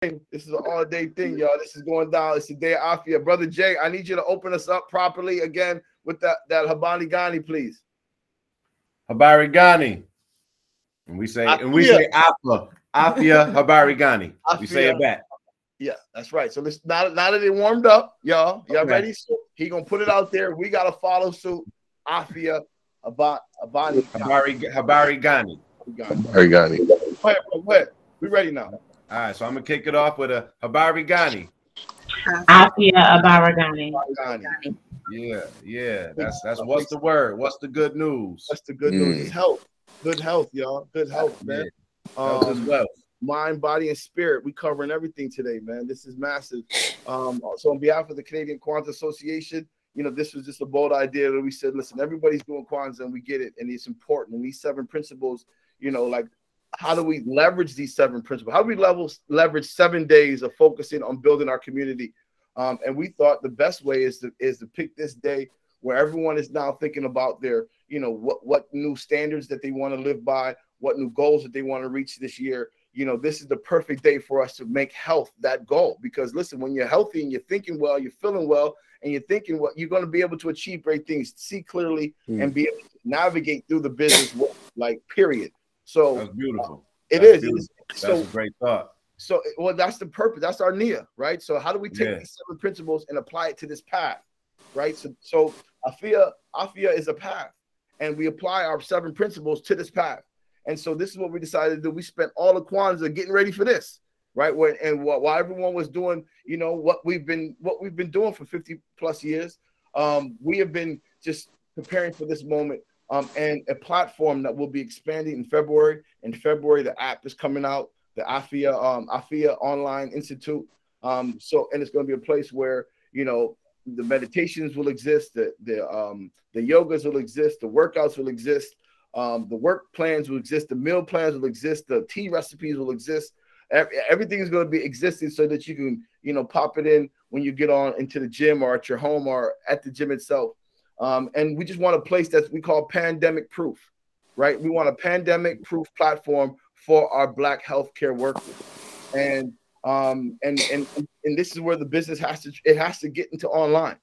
This is an all-day thing, y'all. This is going down. It's the day of Afya. Brother Jay, I need you to open us up properly again with that Habari Gani, please. Habari Gani. And we say Afya, Habari Gani. We say it back. Yeah, that's right. So let's now that it warmed up, y'all ready? So he gonna put it out there. We gotta follow suit. Afya Habari Gani. Habari Gani. Go ahead. We ready now. All right, so I'm gonna kick it off with a Habari Gani. Afya Habari Gani. Yeah. That's what's the word? What's the good news? That's the good news. It's health. Good health, y'all. Good health, man. Health as well. Mind, body, and spirit. We covering everything today, man. This is massive. So on behalf of the Canadian Kwanzaa Association, this was just a bold idea that we said, listen, everybody's doing Kwanzaa and we get it, and it's important. And these 7 principles, like, how do we leverage these 7 principles? How do we leverage 7 days of focusing on building our community? And we thought the best way is to pick this day where everyone is now thinking about their, what new standards that they want to live by, what new goals that they want to reach this year. This is the perfect day for us to make health that goal. Because listen, when you're healthy and you're thinking well, you're feeling well, and you're thinking what you're going to be able to achieve great things, see clearly, and be able to navigate through the business, like, period. So that's beautiful. That's a great thought. So, well, that's the purpose. That's our nia, right? So how do we take these 7 principles and apply it to this path, right? So Afya is a path, and we apply our 7 principles to this path. And so this is what we decided to do. We spent all the Kwanzaa getting ready for this, right? While everyone was doing, what we've been doing for 50 plus years, we have been just preparing for this moment. And a platform that will be expanding in February. In February, the app is coming out, the Afya Online Institute. And it's going to be a place where, the meditations will exist, the yogas will exist, the workouts will exist, the work plans will exist, the meal plans will exist, the tea recipes will exist. Everything is going to be existing so that you can, pop it in when you get on into the gym or at your home or at the gym itself. And we just want a place that we call pandemic proof, right? We want a pandemic proof platform for our Black healthcare workers. And this is where the business has to get into online.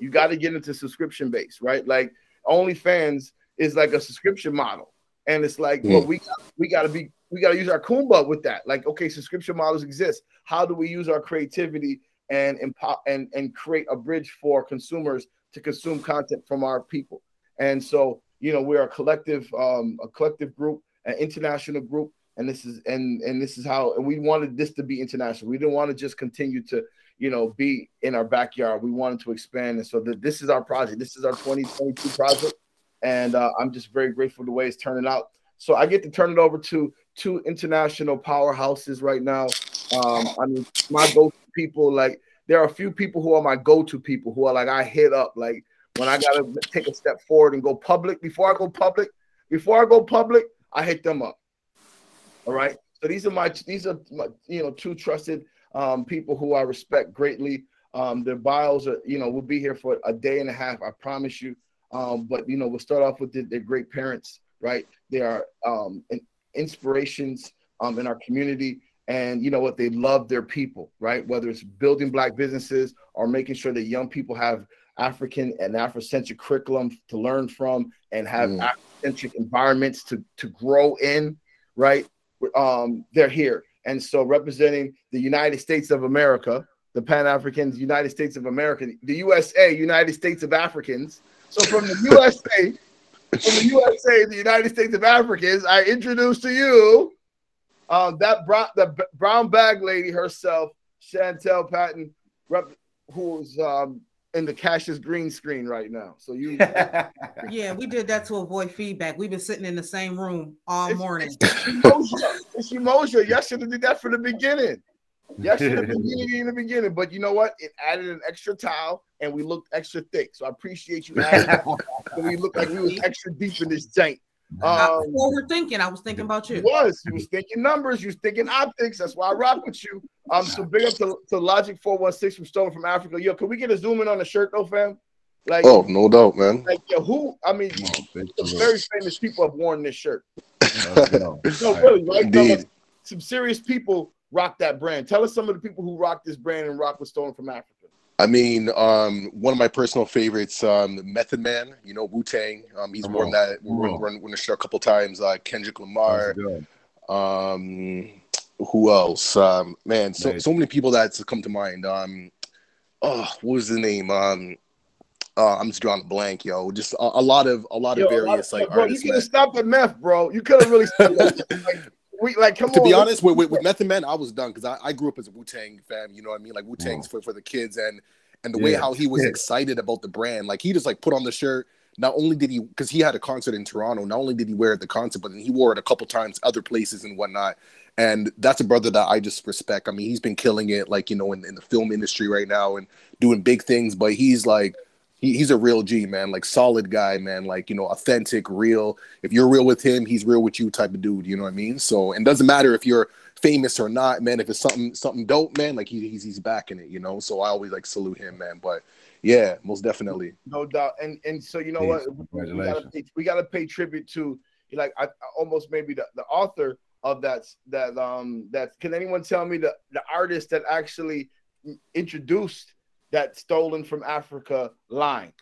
You got to get into subscription base, right? Like OnlyFans is like a subscription model. And it's like, well, we got to use our Kumba with that. Like, okay, subscription models exist. How do we use our creativity and create a bridge for consumers to consume content from our people? And so, we're a collective group, an international group, and this is how, and we wanted this to be international. We didn't want to just continue to, be in our backyard. We wanted to expand, and so this is our project. This is our 2022 project, and I'm just very grateful the way it's turning out. So I get to turn it over to 2 international powerhouses right now. My go-to people, like, there are a few people who are my go-to people who are like, I hit up, like, when I got to take a step forward and go public. Before I go public, I hit them up. All right. So these are my 2 trusted people who I respect greatly. Their bios are, we'll be here for a day and a half, I promise you. But we'll start off with their great parents, right? They are inspirations in our community. And you know what? They love their people, right? Whether it's building Black businesses or making sure that young people have African and Afrocentric curriculum to learn from and have Afrocentric environments to grow in, right? They're here. And so representing the United States of America, the Pan-Africans, United States of America, the USA, United States of Africans. So from the USA, the United States of Africans, I introduce to you the brown bag lady herself, Shantelle Patton, who's in the Cassius green screen right now. So you yeah, we did that to avoid feedback. We've been sitting in the same room all morning. It's emotional. Y'all should have did that from the beginning. Y'all should have been in the beginning. But you know what? It added an extra towel and we looked extra thick. So I appreciate you adding that. So we looked like we was extra deep in this jank. Forward thinking. I was thinking about you. You was thinking numbers, you was thinking optics. That's why I rock with you. So big up to Logik 416 from Stolen from Africa. Yo, can we get a zoom in on the shirt though, fam? Like, oh, no doubt, man. Like, yo, some very famous people have worn this shirt. No, really, right? Indeed. Some serious people rock that brand? Tell us some of the people who rock this brand and rock what's stolen from Africa. I mean, one of my personal favorites, Method Man, you know, Wu-Tang. He's worn the shirt a couple times. Kendrick Lamar. Who else? Man, so many people that's come to mind. What was the name? I'm just drawing a blank, yo. Just a lot of various like bro, artists. You could have stopped at meth, bro. You could have really stopped come on. To be honest, with Method Man, I was done because I grew up as a Wu-Tang fan. You know what I mean? Like Wu-Tang's for the kids, and the way how he was excited about the brand, like he just like put on the shirt. Not only did he, because he had a concert in Toronto, not only did he wear it at the concert, but then he wore it a couple times other places and whatnot. And that's a brother that I just respect. I mean, he's been killing it, like, you know, in the film industry right now and doing big things. But he's like, he's a real G, man, like solid guy, man, like, you know, authentic, real. If you're real with him, he's real with you type of dude. You know what I mean? So, and doesn't matter if you're famous or not, man. If it's something dope, man, like he's backing it, you know. So I always like salute him, man. But yeah, most definitely, no doubt. And so you know what, we gotta pay tribute to, like, I almost maybe the author of that can anyone tell me the artist that actually introduced that Stolen from Africa line?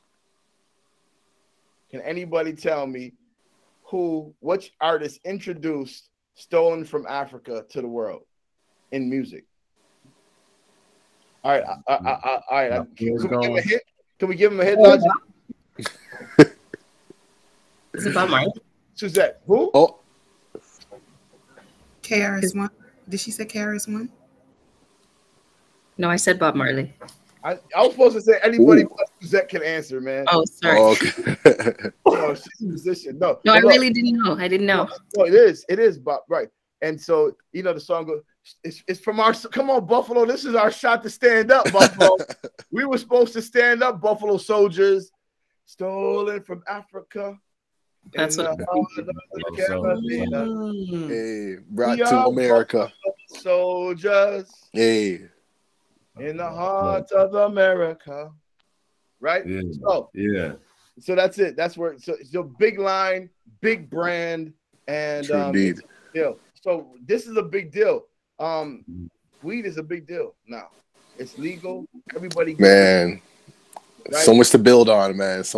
Can anybody tell me which artist introduced Stolen from Africa to the world in music? All right, all right. Can we give him a hit? Is it Bob Marley? Suzette, who? Oh, KRS-One. Did she say KRS-One? No, I said Bob Marley. I was supposed to say anybody but Suzette can answer, man. Oh, sorry. Oh, okay. No, she's a musician. No, I really didn't know. I didn't know. No, it is Bob, right? And so, you know, the song goes, it's from our, come on, Buffalo. This is our shot to stand up, Buffalo. We were supposed to stand up, Buffalo soldiers. Stolen from Africa. That's what. Hey, brought to America. Soldiers. Hey. In the heart of America. Right? Yeah. So that's it. That's where, so big line, big brand, and indeed. So this is a big deal. Weed is a big deal now. It's legal. Everybody gets man. It, right? So much to build on, man. It's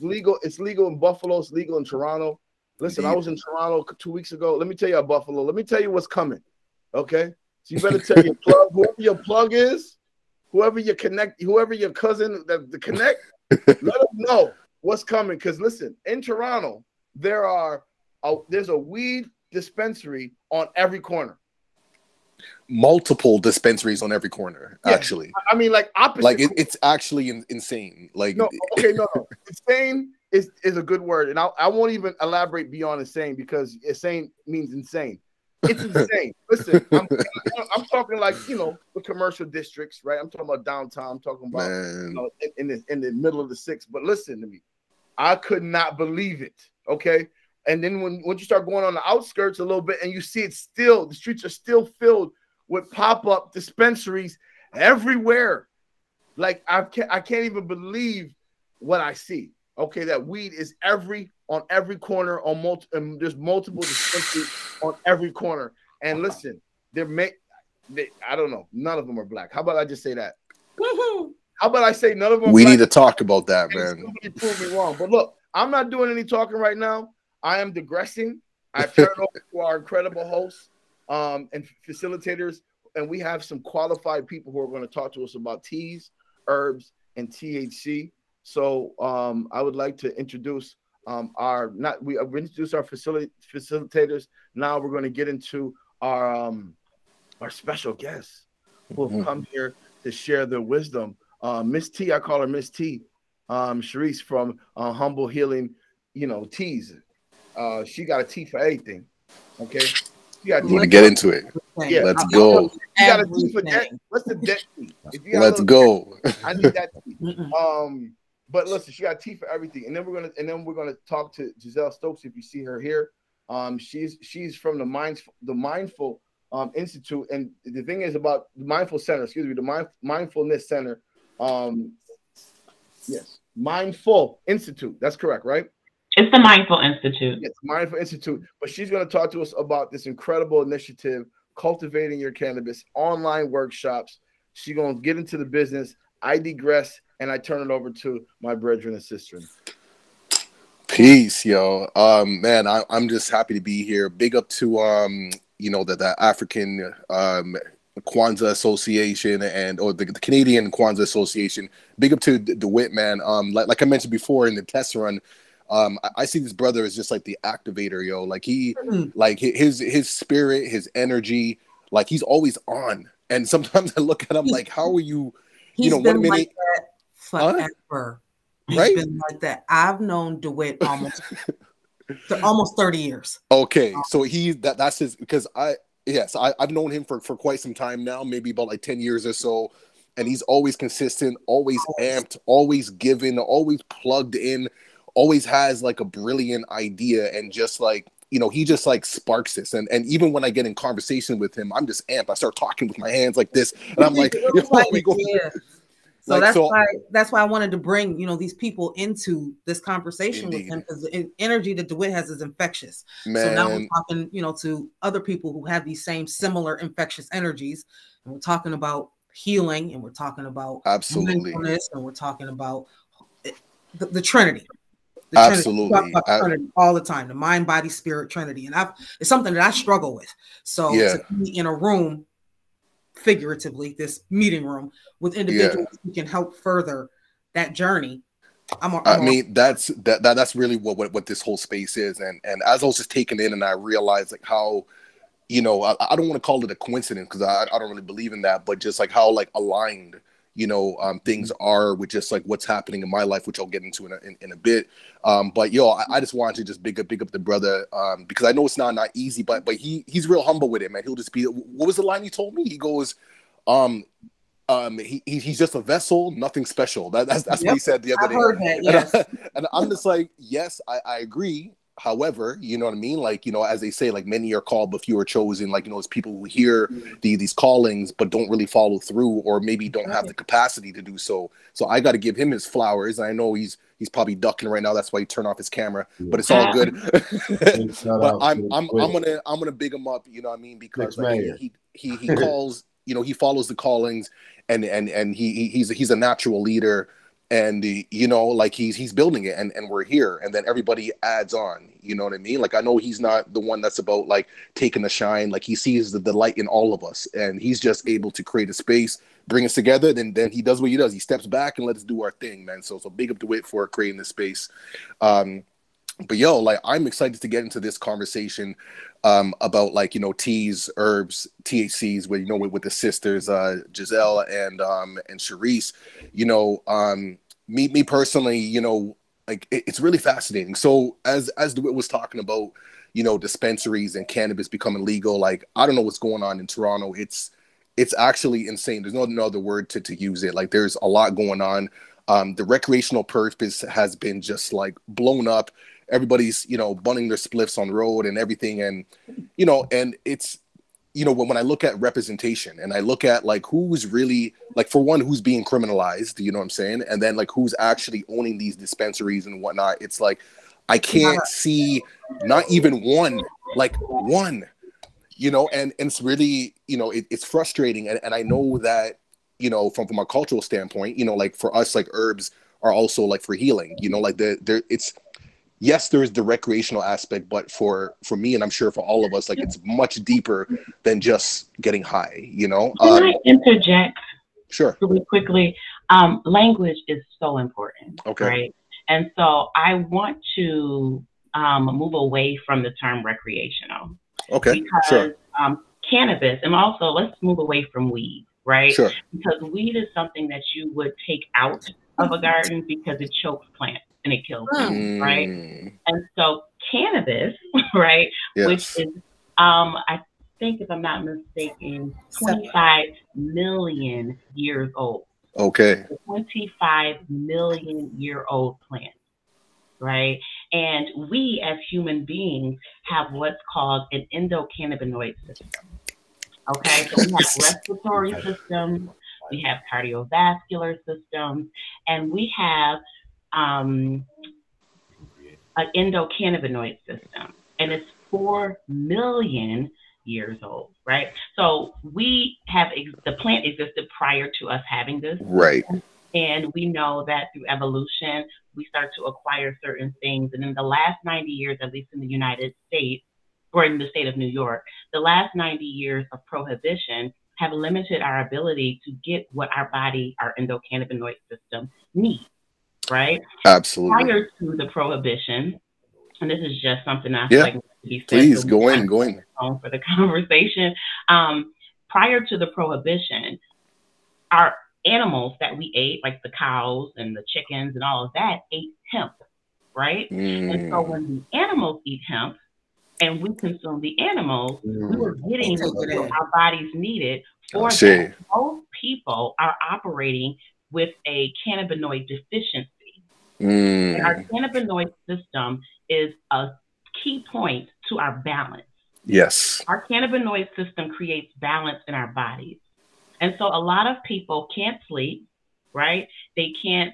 legal. It's legal in Buffalo. It's legal in Toronto. Listen, I was in Toronto 2 weeks ago. Let me tell you about Buffalo. Let me tell you what's coming. Okay? So you better tell your plug, whoever your plug is, whoever you connect, whoever your cousin that the connect, let them know what's coming. Because listen, in Toronto, there's a weed dispensary on every corner. Multiple dispensaries on every corner, actually. I mean, like opposite. Like it's actually insane. Like no. Insane is a good word, and I won't even elaborate beyond insane because insane means insane. It's insane. Listen, I'm talking like, you know, the commercial districts, right? I'm talking about downtown. I'm talking about you know, in the middle of the six. But listen to me, I could not believe it. Okay, and then once you start going on the outskirts a little bit, and you see the streets are still filled with pop-up dispensaries everywhere. Like I can't even believe what I see. Okay, that weed is on every corner, and there's multiple dispensaries on every corner. And listen, I don't know, none of them are black. How about I just say that? How about I say none of them? We need to talk about that, man. Somebody prove me wrong. But look, I'm not doing any talking right now. I am digressing. I turn it over to our incredible hosts and facilitators, and we have some qualified people who are going to talk to us about teas, herbs, and THC. So I would like to introduce we introduced our facilitators. Now we're going to get into our special guests who have come here to share their wisdom. Miss T, I call her Miss T, Shareese from Humble Healing, you know, teas. She got a tea for everything. Okay, you want to get into it? Yeah, let's go. You got a tea for debt. What's the debt tea? Let's go. Debt, I need that tea. But listen, she got tea for everything, and then we're gonna talk to Gizelle Stokes if you see her here. She's from the Mindful Institute, and the thing is about the Mindful Center. Excuse me, the Mindfulness Center. Yes, Mindful Institute. That's correct, right? It's the Mindful Institute. It's Mindful Institute. But she's going to talk to us about this incredible initiative, Cultivating Your Cannabis, online workshops. She's going to get into the business. I digress, and I turn it over to my brethren and sisters. Peace, yo. Man, I'm just happy to be here. Big up to you know, the African Kwanzaa Association or the Canadian Kwanzaa Association. Big up to DeWitt, man. Like I mentioned before in the test run, I see this brother as just like the activator, yo. Like like his spirit, his energy, like he's always on. And sometimes I look at him like, how are you? You know, been 1 minute like that forever. He's right? been like that. I've known DeWitt almost 30 years. Okay, so that's his, because I've known him for quite some time now, maybe about like 10 years or so, and he's always consistent, always amped, always giving, always plugged in, always has like a brilliant idea, and just like, you know, he just like sparks this, and even when I get in conversation with him, I'm just amped. I start talking with my hands like this, and I'm like, we go. Yeah. So that's why I wanted to bring, you know, these people into this conversation with him, because the energy that DeWitt has is infectious. Man. So now we're talking, you know, to other people who have these same similar infectious energies, and we're talking about healing, and we're talking about mindfulness, and we're talking about the Trinity. Absolutely. Trinity. Talk about Trinity all the time, the mind, body, spirit Trinity, and it's something that I struggle with. So to be in a room, figuratively, this meeting room with individuals who can help further that journey. I mean, that's really what this whole space is. And as I was just taking in, and I realized like how, you know, I don't want to call it a coincidence, because I don't really believe in that, but just like how like aligned, you know, things are with just like what's happening in my life, which I'll get into in a bit. But yo, I just wanted to just big up the brother, because I know it's not easy, but he's real humble with it, man. He'll just be, what was the line he told me? He goes, he's just a vessel, nothing special. That's what he said the other day. I heard that, yes. And I'm just like, yes, I agree. However, you know what I mean? Like, you know, as they say, like many are called, but few are chosen. Like, you know, it's people who hear these callings, but don't really follow through, or maybe don't have the capacity to do so. So I got to give him his flowers. I know he's probably ducking right now. That's why he turned off his camera, but it's all good. But I'm gonna big him up. You know what I mean? Because like, he calls, you know, he follows the callings, and he's a natural leader. And you know, like he's building it, and we're here, and then everybody adds on. You know what I mean? Like, I know he's not the one that's about like taking the shine. Like, he sees the light in all of us, and he's just able to create a space, bring us together. Then he does what he does. He steps back and lets us do our thing, man. So big up to it for creating this space. But yo, like, I'm excited to get into this conversation about, like, you know, teas, herbs, THCs, with, you know, with the sisters, Gizelle and Shareese. You know, me personally, you know, like, it's really fascinating. So as DeWitt was talking about, you know, dispensaries and cannabis becoming legal, like, I don't know what's going on in Toronto. It's actually insane. There's no other word to use it. Like, there's a lot going on. The recreational purpose has been just like blown up. Everybody's, you know, bunning their spliffs on the road and everything. And, you know, and it's, you know, when I look at representation, and I look at like who's really, like, for one, who's being criminalized, you know what I'm saying? And then like who's actually owning these dispensaries and whatnot. It's like, I can't see not even one, you know, and it's really, you know, it's frustrating. And I know that, you know, from a cultural standpoint, you know, like for us, like, herbs are also like for healing, you know, like yes, there's the recreational aspect, but for me, and I'm sure for all of us, like, it's much deeper than just getting high, you know? Can I interject? Sure. Really quickly. Language is so important, okay, right? And so I want to move away from the term recreational. Okay, because, sure. Cannabis, and also let's move away from weed, right? Sure. Because weed is something that you would take out of a garden because it chokes plants and it kills them, right? And so cannabis, right, yes, which is, I think, if I'm not mistaken, 25 million years old. Okay. 25 million year old plant, right? And we as human beings have what's called an endocannabinoid system. Okay, so we have respiratory systems, we have cardiovascular systems, and we have an endocannabinoid system, and it's 4 million years old, right? So we have the plant existed prior to us having this, right? And we know that through evolution, we start to acquire certain things. And in the last 90 years, at least in the United States, or in the state of New York, the last 90 years of prohibition have limited our ability to get what our body, our endocannabinoid system needs, right? Absolutely. Prior to the prohibition, and this is just something I feel like to be said. Please go in. For the conversation. Prior to the prohibition, our animals that we ate, like the cows and the chickens and all of that, ate hemp, right? And so when the animals eat hemp and we consume the animals, we were getting what our bodies needed for that. Most people are operating with a cannabinoid deficiency. And our cannabinoid system is a key point to our balance. Yes. Our cannabinoid system creates balance in our bodies. And so a lot of people can't sleep, right? They can't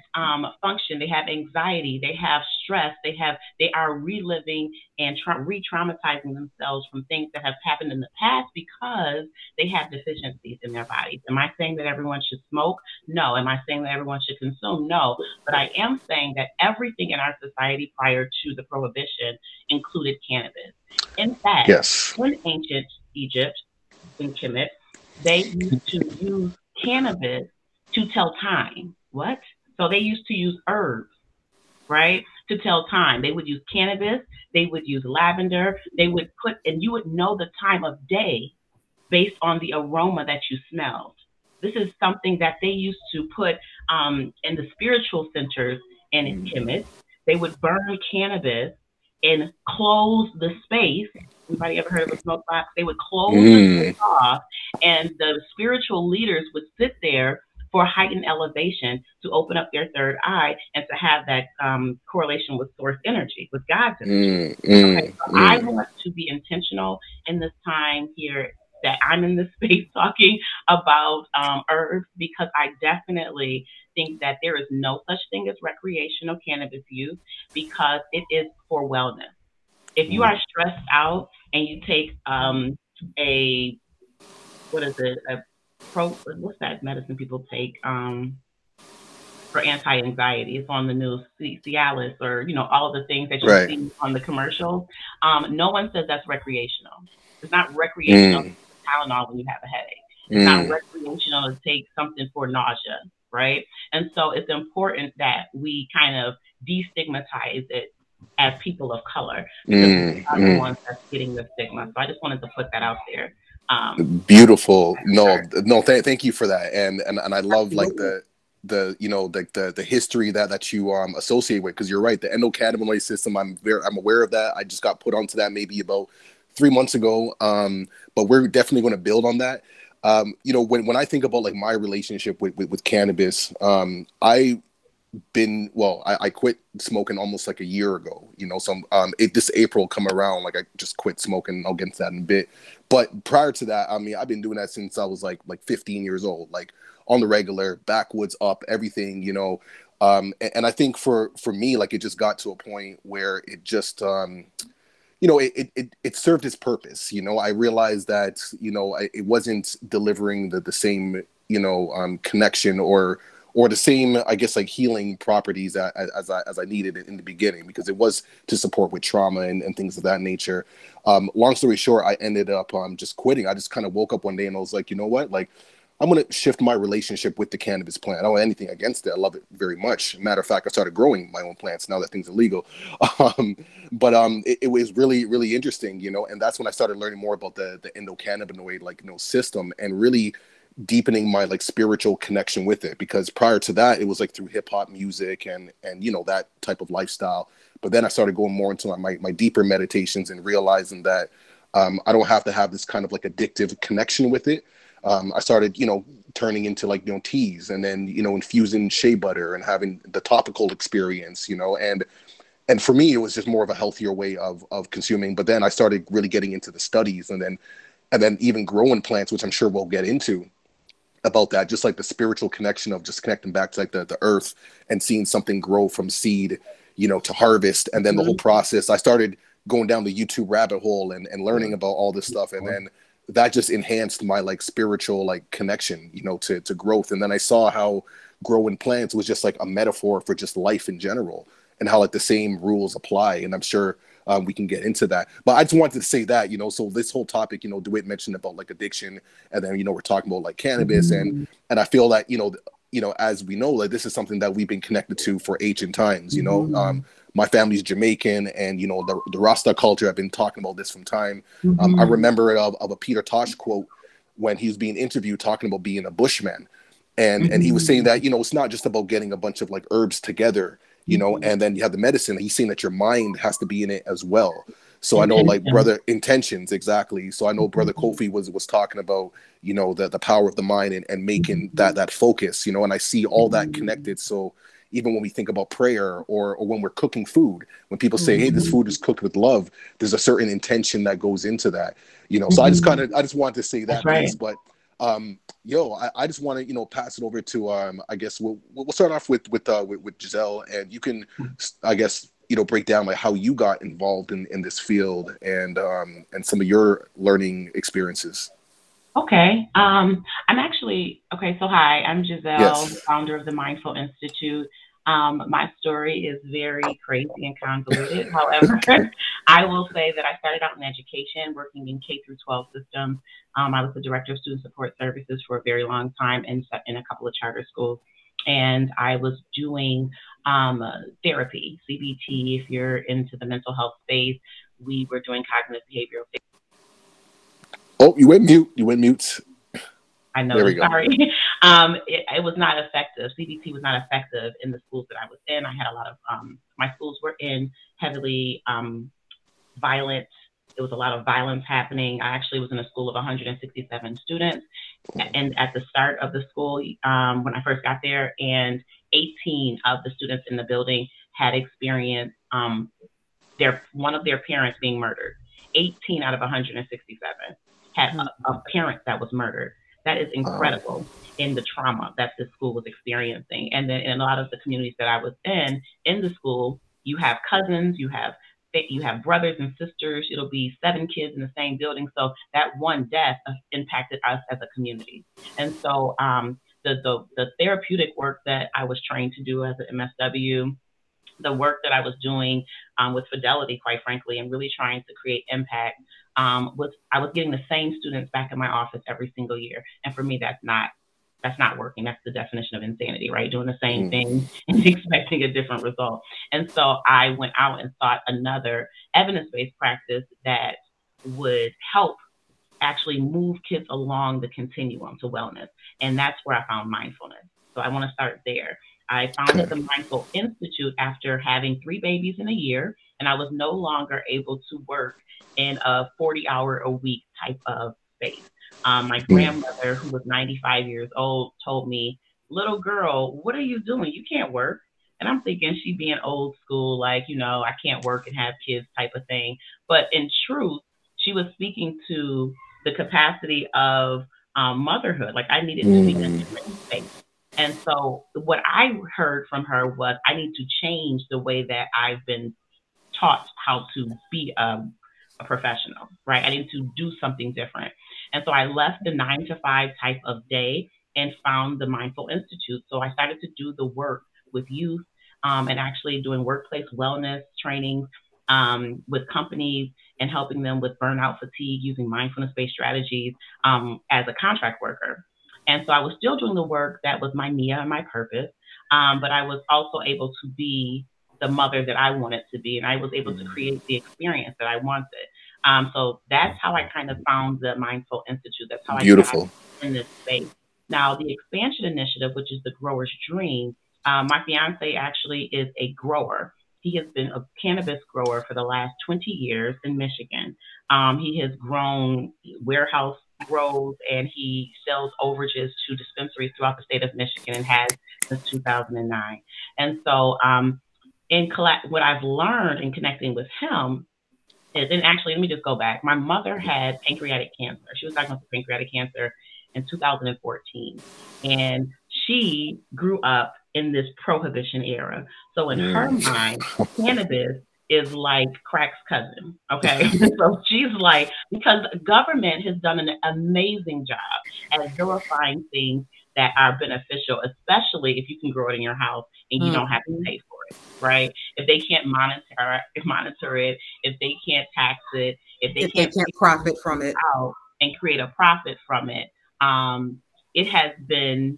function. They have anxiety. They have stress. They are reliving and re-traumatizing themselves from things that have happened in the past because they have deficiencies in their bodies. Am I saying that everyone should smoke? No. Am I saying that everyone should consume? No. But I am saying that everything in our society prior to the prohibition included cannabis. In fact, in ancient Egypt, in Kemet, they used to use cannabis to tell time. What? So they used to use herbs, right, to tell time. They would use cannabis. They would use lavender. They would and you would know the time of day based on the aroma that you smelled. This is something that they used to put in the spiritual centers and in Kemet. They would burn cannabis and close the space. Anybody ever heard of a smoke box? They would close the space off, and the spiritual leaders would sit there for heightened elevation to open up their third eye and to have that correlation with source energy, with God's energy. Okay, so I want to be intentional in this time here that I'm in this space talking about herbs, because I definitely think that there is no such thing as recreational cannabis use, because it is for wellness. If you are stressed out and you take what's that medicine people take for anti-anxiety? It's on the news, Cialis, or all of the things that you see on the commercials. No one says that's recreational. It's not recreational to take Tylenol when you have a headache. It's not recreational to take something for nausea, right? And so it's important that we kind of destigmatize it as people of color, because we are the ones that's getting the stigma. So I just wanted to put that out there. Beautiful. Thank you for that. And I love like the history that you associate with, because you're right, the endocannabinoid system, I'm aware of that. I just got put onto that maybe about 3 months ago, but we're definitely going to build on that. When I think about like my relationship with cannabis, I quit smoking almost like a year ago, so this April come around, like I just quit smoking. I'll get into that in a bit. But prior to that, I mean, I've been doing that since I was like 15 years old, like on the regular, backwoods up, everything, and I think for me, like it just got to a point where it just, it served its purpose. I realized that, it wasn't delivering the same, connection or the same, I guess, like healing properties as I needed it in the beginning, because it was to support with trauma and things of that nature. Long story short, I ended up just quitting. I just kind of woke up one day and I was like, you know what, like I'm going to shift my relationship with the cannabis plant. I don't have anything against it. I love it very much. Matter of fact, I started growing my own plants now that things are legal. But it was really, really interesting, and that's when I started learning more about the endocannabinoid, system, and really deepening my like spiritual connection with it, because prior to that, it was like through hip hop music and that type of lifestyle. But then I started going more into my deeper meditations and realizing that I don't have to have this kind of like addictive connection with it. I started, turning into like, teas, and then, infusing shea butter and having the topical experience, and for me, it was just more of a healthier way of consuming. But then I started really getting into the studies, and then even growing plants, which I'm sure we'll get into about that, just like the spiritual connection of just connecting back to like the earth and seeing something grow from seed, you know, to harvest. And then the whole process, I started going down the YouTube rabbit hole and learning about all this stuff. And then that just enhanced my like spiritual like connection, you know, to growth. And then I saw how growing plants was just like a metaphor for just life in general, and how like the same rules apply. And I'm sure we can get into that, but I just wanted to say that, you know, so this whole topic, you know, DeWitt mentioned about like addiction, and then, you know, we're talking about like cannabis, and I feel that, you know, as we know, like this is something that we've been connected to for ancient times, you know. My family's Jamaican, and, you know, the Rasta culture, I've been talking about this from time. I remember of a Peter Tosh quote when he was being interviewed talking about being a bushman. And he was saying that, you know, it's not just about getting a bunch of like herbs together, you know, and then you have the medicine. He's saying that your mind has to be in it as well. So I know like brother intentions, exactly. So I know brother Kofi was talking about, you know, the power of the mind and making that focus, you know, and I see all that connected. So even when we think about prayer or when we're cooking food, when people say, hey, this food is cooked with love, there's a certain intention that goes into that, you know. So I just wanted to say that piece, but I just want to, you know, pass it over to I guess we'll start off with Gizelle, and you can, I guess, you know, break down like how you got involved in this field and some of your learning experiences. Okay. I'm actually, so hi, I'm Gizelle, founder of the Mindful Institute. My story is very crazy and convoluted. However, I will say that I started out in education, working in K through 12 systems. I was the director of student support services for a very long time in a couple of charter schools. And I was doing therapy, CBT, if you're into the mental health space. We were doing cognitive behavioral therapy. Oh, you went mute. I know, sorry. It was not effective. CBT was not effective in the schools that I was in. I had a lot of, my schools were in heavily violent. There was a lot of violence happening. I actually was in a school of 167 students. And at the start of the school, when I first got there, and 18 of the students in the building had experienced one of their parents being murdered. 18 out of 167 had a parent that was murdered. That is incredible in the trauma that the school was experiencing. And then in a lot of the communities that I was in the school, you have cousins, you have brothers and sisters. It'll be 7 kids in the same building. So that one death impacted us as a community. And so the therapeutic work that I was trained to do as an MSW, the work that I was doing with Fidelity, quite frankly, and really trying to create impact, I was getting the same students back in my office every single year. And for me, that's not working. That's the definition of insanity, right? Doing the same thing and expecting a different result. And so I went out and sought another evidence-based practice that would help actually move kids along the continuum to wellness. And that's where I found mindfulness. So I want to start there. I founded the Mindful Institute after having 3 babies in a year, and I was no longer able to work in a 40-hour-a-week type of space. My grandmother, who was 95 years old, told me, little girl, what are you doing? You can't work. And I'm thinking she being old school, like, you know, I can't work and have kids type of thing. But in truth, she was speaking to the capacity of motherhood. Like I needed to be in a different space. And so what I heard from her was I need to change the way that I've been taught how to be a professional, right? I need to do something different. And so I left the 9-to-5 type of day and found the Mindful Institute. So I started to do the work with youth and actually doing workplace wellness trainings with companies and helping them with burnout fatigue using mindfulness-based strategies as a contract worker. And so I was still doing the work that was my Nia and my purpose, but I was also able to be the mother that I wanted to be, and I was able to create the experience that I wanted. So that's how I kind of found the Mindful Institute. That's how I got in this space. Now, the expansion initiative, which is the grower's dream, my fiance actually is a grower. He has been a cannabis grower for the last 20 years in Michigan. He has grown warehouse grows, and he sells overages to dispensaries throughout the state of Michigan and has since 2009. And so what I've learned in connecting with him is, and actually, let me just go back. My mother had pancreatic cancer. She was diagnosed with pancreatic cancer in 2014. And she grew up in this prohibition era. So in her mind, cannabis is like crack's cousin. Okay. So she's like, because the government has done an amazing job at verifying things that are beneficial, especially if you can grow it in your house and you don't have to pay for it, right? If they can't monitor it, if they can't tax it, if they can't profit from it out and create a profit from it, it has been,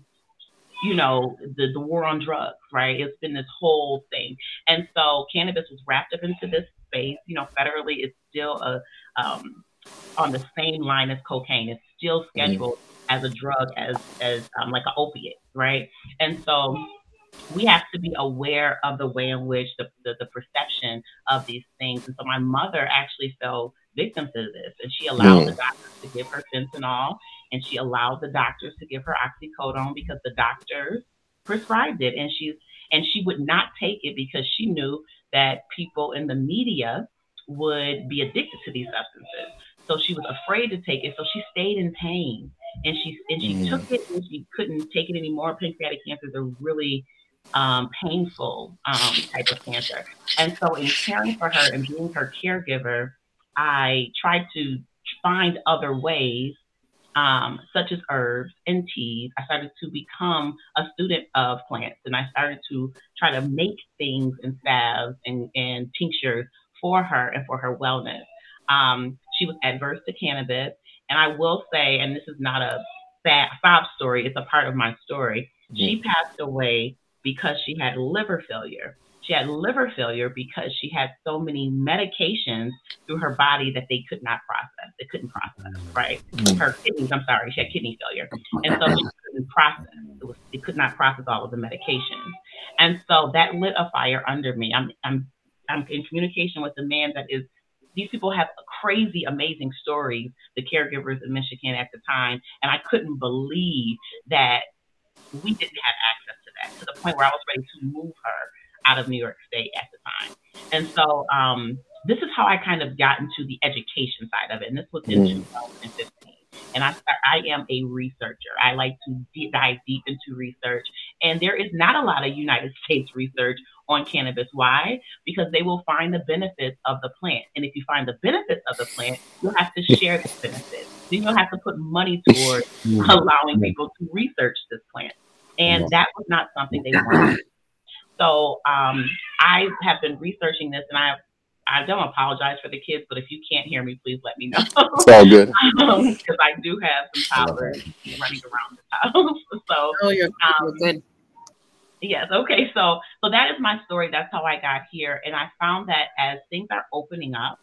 you know, the war on drugs, right? It's been this whole thing. And so cannabis was wrapped up into this space. You know, federally, it's still on the same line as cocaine. It's still scheduled as a drug, as like an opiate, right? And so we have to be aware of the way in which the perception of these things. And so my mother actually fell victim to this, and she allowed the doctors to give her fentanyl, and she allowed the doctors to give her oxycodone because the doctors prescribed it, and she would not take it because she knew that people in the media would be addicted to these substances. So she was afraid to take it. So she stayed in pain, and she took it, and she couldn't take it anymore. Pancreatic cancer is a really painful type of cancer. And so in caring for her and being her caregiver, I tried to find other ways, such as herbs and teas. I started to become a student of plants, and I started to try to make things and salves and tinctures for her and for her wellness. She was adverse to cannabis, and I will say, and this is not a sob story, it's a part of my story. She passed away because she had liver failure. She had liver failure because she had so many medications through her body that they could not process. They couldn't process, right? Her kidneys, I'm sorry, she had kidney failure. And so she couldn't process. It could not process all of the medications. And so that lit a fire under me. I'm in communication with a man that is, these people have crazy, amazing stories, the caregivers in Michigan at the time. And I couldn't believe that we didn't have access to that, to the point where I was ready to move her out of New York State at the time. And so this is how I kind of got into the education side of it. And this was in 2015. And I am a researcher. I like to dive deep into research. And there is not a lot of United States research on cannabis. Why? Because they will find the benefits of the plant. And if you find the benefits of the plant, you'll have to share the benefits. Then you'll have to put money towards allowing people to research this plant. And that was not something they wanted. So I have been researching this, and I don't apologize for the kids, but if you can't hear me, please let me know. It's all good. Because I do have some toddlers running around the house. So you're good. Yes. Okay. So that is my story. That's how I got here. And I found that as things are opening up,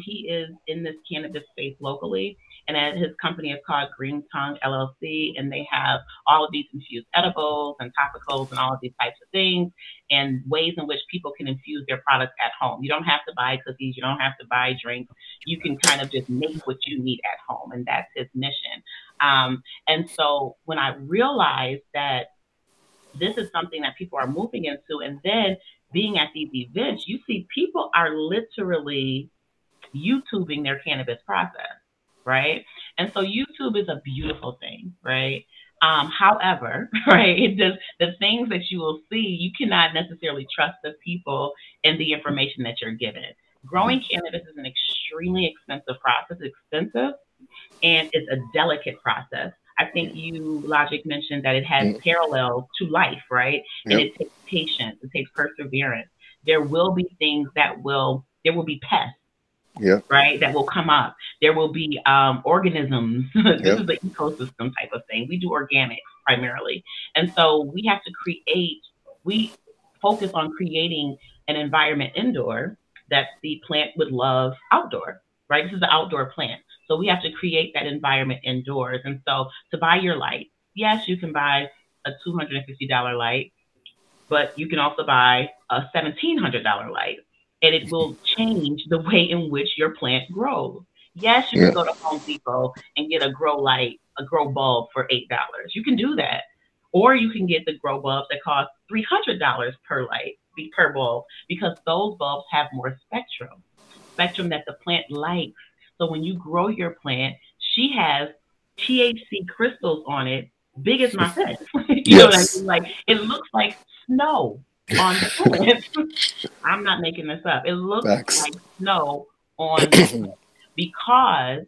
he is in this cannabis space locally, and as his company is called Green Tongue LLC, and they have all of these infused edibles and topicals and all of these types of things, and ways in which people can infuse their products at home. You don't have to buy cookies. You don't have to buy drinks. You can kind of just make what you need at home, and that's his mission. And so when I realized that this is something that people are moving into, and then being at these events, you see people are literally YouTubing their cannabis process, right? And so YouTube is a beautiful thing, right? However, right, the things that you will see, you cannot necessarily trust the people and the information that you're given. Growing cannabis is an extremely expensive process. It's expensive, and it's a delicate process. I think you, Logik, mentioned that it has parallels to life, right? And it takes patience, it takes perseverance. There will be things there will be pests, right, that will come up. There will be organisms. This is the ecosystem type of thing. We do organics primarily. And so we have to we focus on creating an environment indoor that the plant would love outdoor, right? This is the outdoor plant. So we have to create that environment indoors. And so to buy your light, yes, you can buy a $250 light, but you can also buy a $1,700 light, and it will change the way in which your plant grows. Yes, you can go to Home Depot and get a grow bulb for $8. You can do that. Or you can get the grow bulbs that cost $300 per bulb, because those bulbs have more spectrum that the plant likes. So when you grow your plant, she has THC crystals on it big as my face. You know what I mean? Like, it looks like snow on the plant. I'm not making this up. It looks like snow on the plant because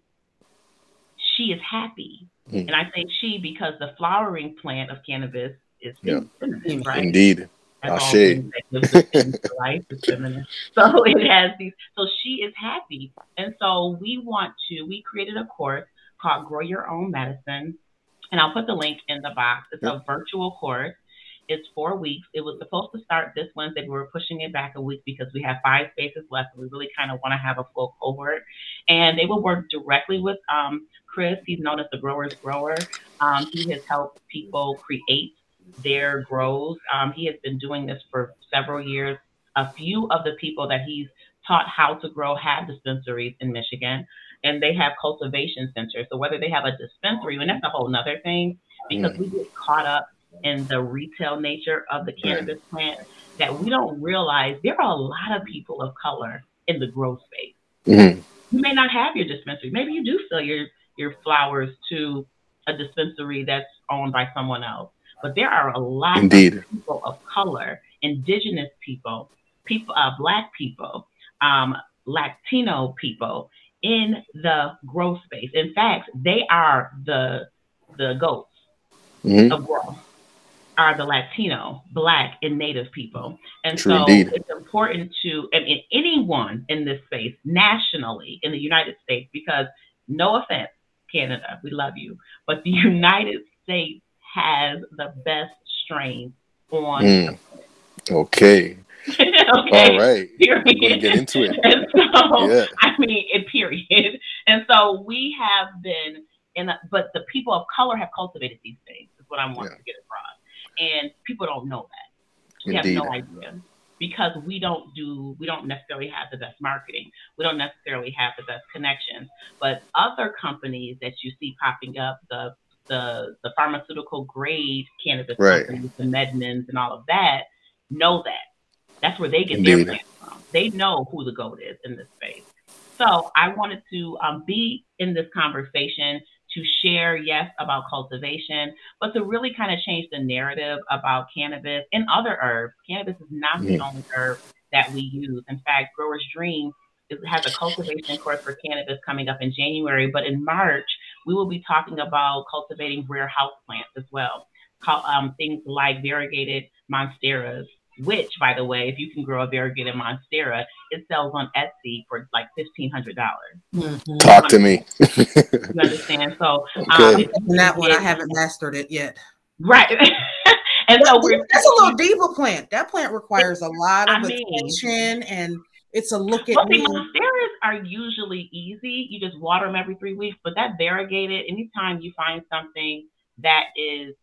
she is happy. And I say she because the flowering plant of cannabis is feminine, right? Indeed. That's all things that gives the thing to life is feminine. So it has these. So she is happy, and so we created a course called Grow Your Own Medicine, and I'll put the link in the box. It's a virtual course. It's 4 weeks. It was supposed to start this Wednesday. We were pushing it back a week because we have 5 spaces left, and we really kind of want to have a full cohort. And they will work directly with Chris. He's known as the Grower's Grower. He has helped people create their grows. He has been doing this for several years. A few of the people that he's taught how to grow have dispensaries in Michigan, and they have cultivation centers. So whether they have a dispensary, and that's a whole nother thing, because we get caught up in the retail nature of the cannabis plant that we don't realize there are a lot of people of color in the grow space. You may not have your dispensary. Maybe you do sell your flowers to a dispensary that's owned by someone else. But there are a lot of people of color, indigenous people, Black people, Latino people in the grow space. In fact, they are the goats of grow, are the Latino, Black, and Native people. And so it's important to, and anyone in this space nationally in the United States, because no offense, Canada, we love you, but the United States has the best strain on. Okay. All right. Period. We're going to get into it. And so, I mean, period. And so we have been but the people of color have cultivated these things, is what I want to get across. And people don't know that. We have no idea. Because we don't necessarily have the best marketing. We don't necessarily have the best connections. But other companies that you see popping up, the pharmaceutical grade cannabis companies, the Medmans and all of that, know that. That's where they get their plants from. They know who the GOAT is in this space. So I wanted to be in this conversation to share, yes, about cultivation, but to really kind of change the narrative about cannabis and other herbs. Cannabis is not the only herb that we use. In fact, Grower's Dream has a cultivation course for cannabis coming up in January, but in March, we will be talking about cultivating rare house plants as well. Things like variegated monsteras, which, by the way, if you can grow a variegated monstera, it sells on Etsy for like $1,500. Talk to me. You understand? So that one, I haven't mastered it yet. Right. And so that's a little diva plant. That plant requires a lot of attention, and it's a look at me. Monsteras are usually easy. You just water them every 3 weeks. But that variegated, anytime you find something that is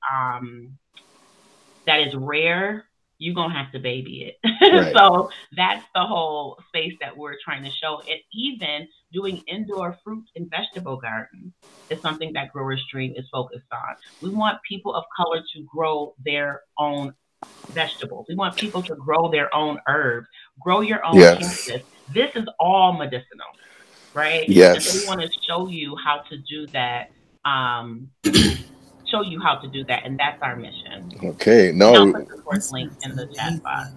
rare, you're going to have to baby it. Right. So that's the whole space that we're trying to show. And even doing indoor fruit and vegetable gardens is something that Grower's Dream is focused on. We want people of color to grow their own vegetables. We want people to grow their own herbs, grow your own cannabis. This is all medicinal, right? Yes. And so we want to show you how to do that. And that's our mission. Okay, no. Put the course link in the chat box.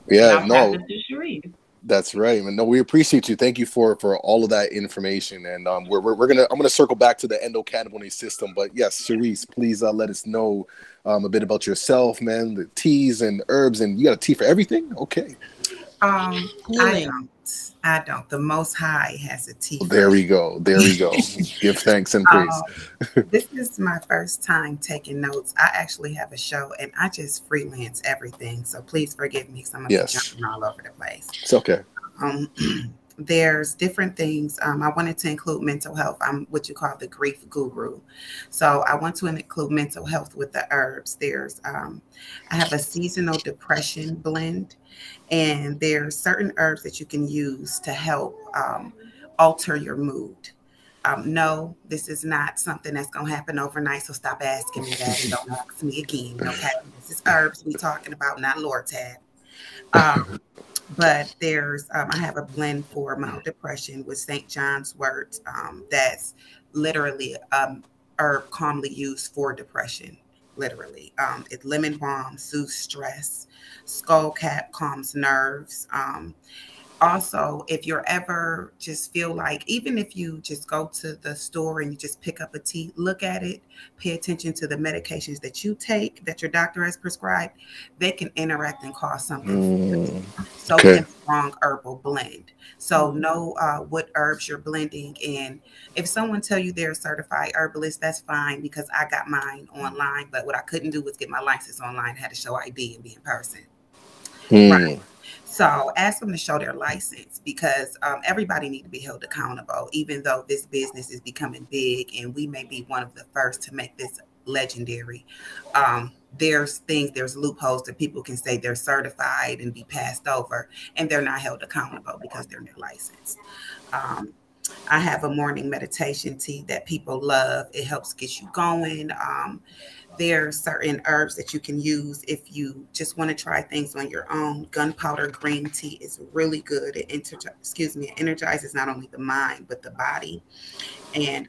Yeah, no. Shareese. That's right, man. No, we appreciate you. Thank you for all of that information. And I'm gonna circle back to the endocannabinoid system. But yes, Shareese, please let us know a bit about yourself, man. The teas and herbs, and you got a tea for everything. Okay. I don't. The Most High has a tea. There we go. Give thanks and praise. This is my first time taking notes. I actually have a show, and I just freelance everything. So please forgive me. Some of you jumping all over the place. It's okay. There's different things. I wanted to include mental health. I'm what you call the grief guru. So I want to include mental health with the herbs. There's I have a seasonal depression blend, and there's certain herbs that you can use to help alter your mood. No, this is not something that's going to happen overnight. So stop asking me that and don't ask me again. Okay, this is herbs we talking about, not Lortab. But there's, I have a blend for mild depression with St. John's wort. That's literally herb commonly used for depression, literally. It's lemon balm, soothes stress. Skull cap calms nerves. Also, if you're ever just feel like, even if you just go to the store and you just pick up a tea, look at it, pay attention to the medications that you take, that your doctor has prescribed, they can interact and cause something. So can strong herbal blend. So know what herbs you're blending in. If someone tell you they're a certified herbalist, that's fine, because I got mine online, but what I couldn't do was get my license online. I had to show ID and be in person. Right. So ask them to show their license, because everybody needs to be held accountable, even though this business is becoming big and we may be one of the first to make this legendary. There's loopholes that people can say they're certified and be passed over, and they're not held accountable because they're not licensed. I have a morning meditation tea that people love. It helps get you going. There are certain herbs that you can use if you just want to try things on your own. Gunpowder green tea is really good. It energizes not only the mind, but the body. And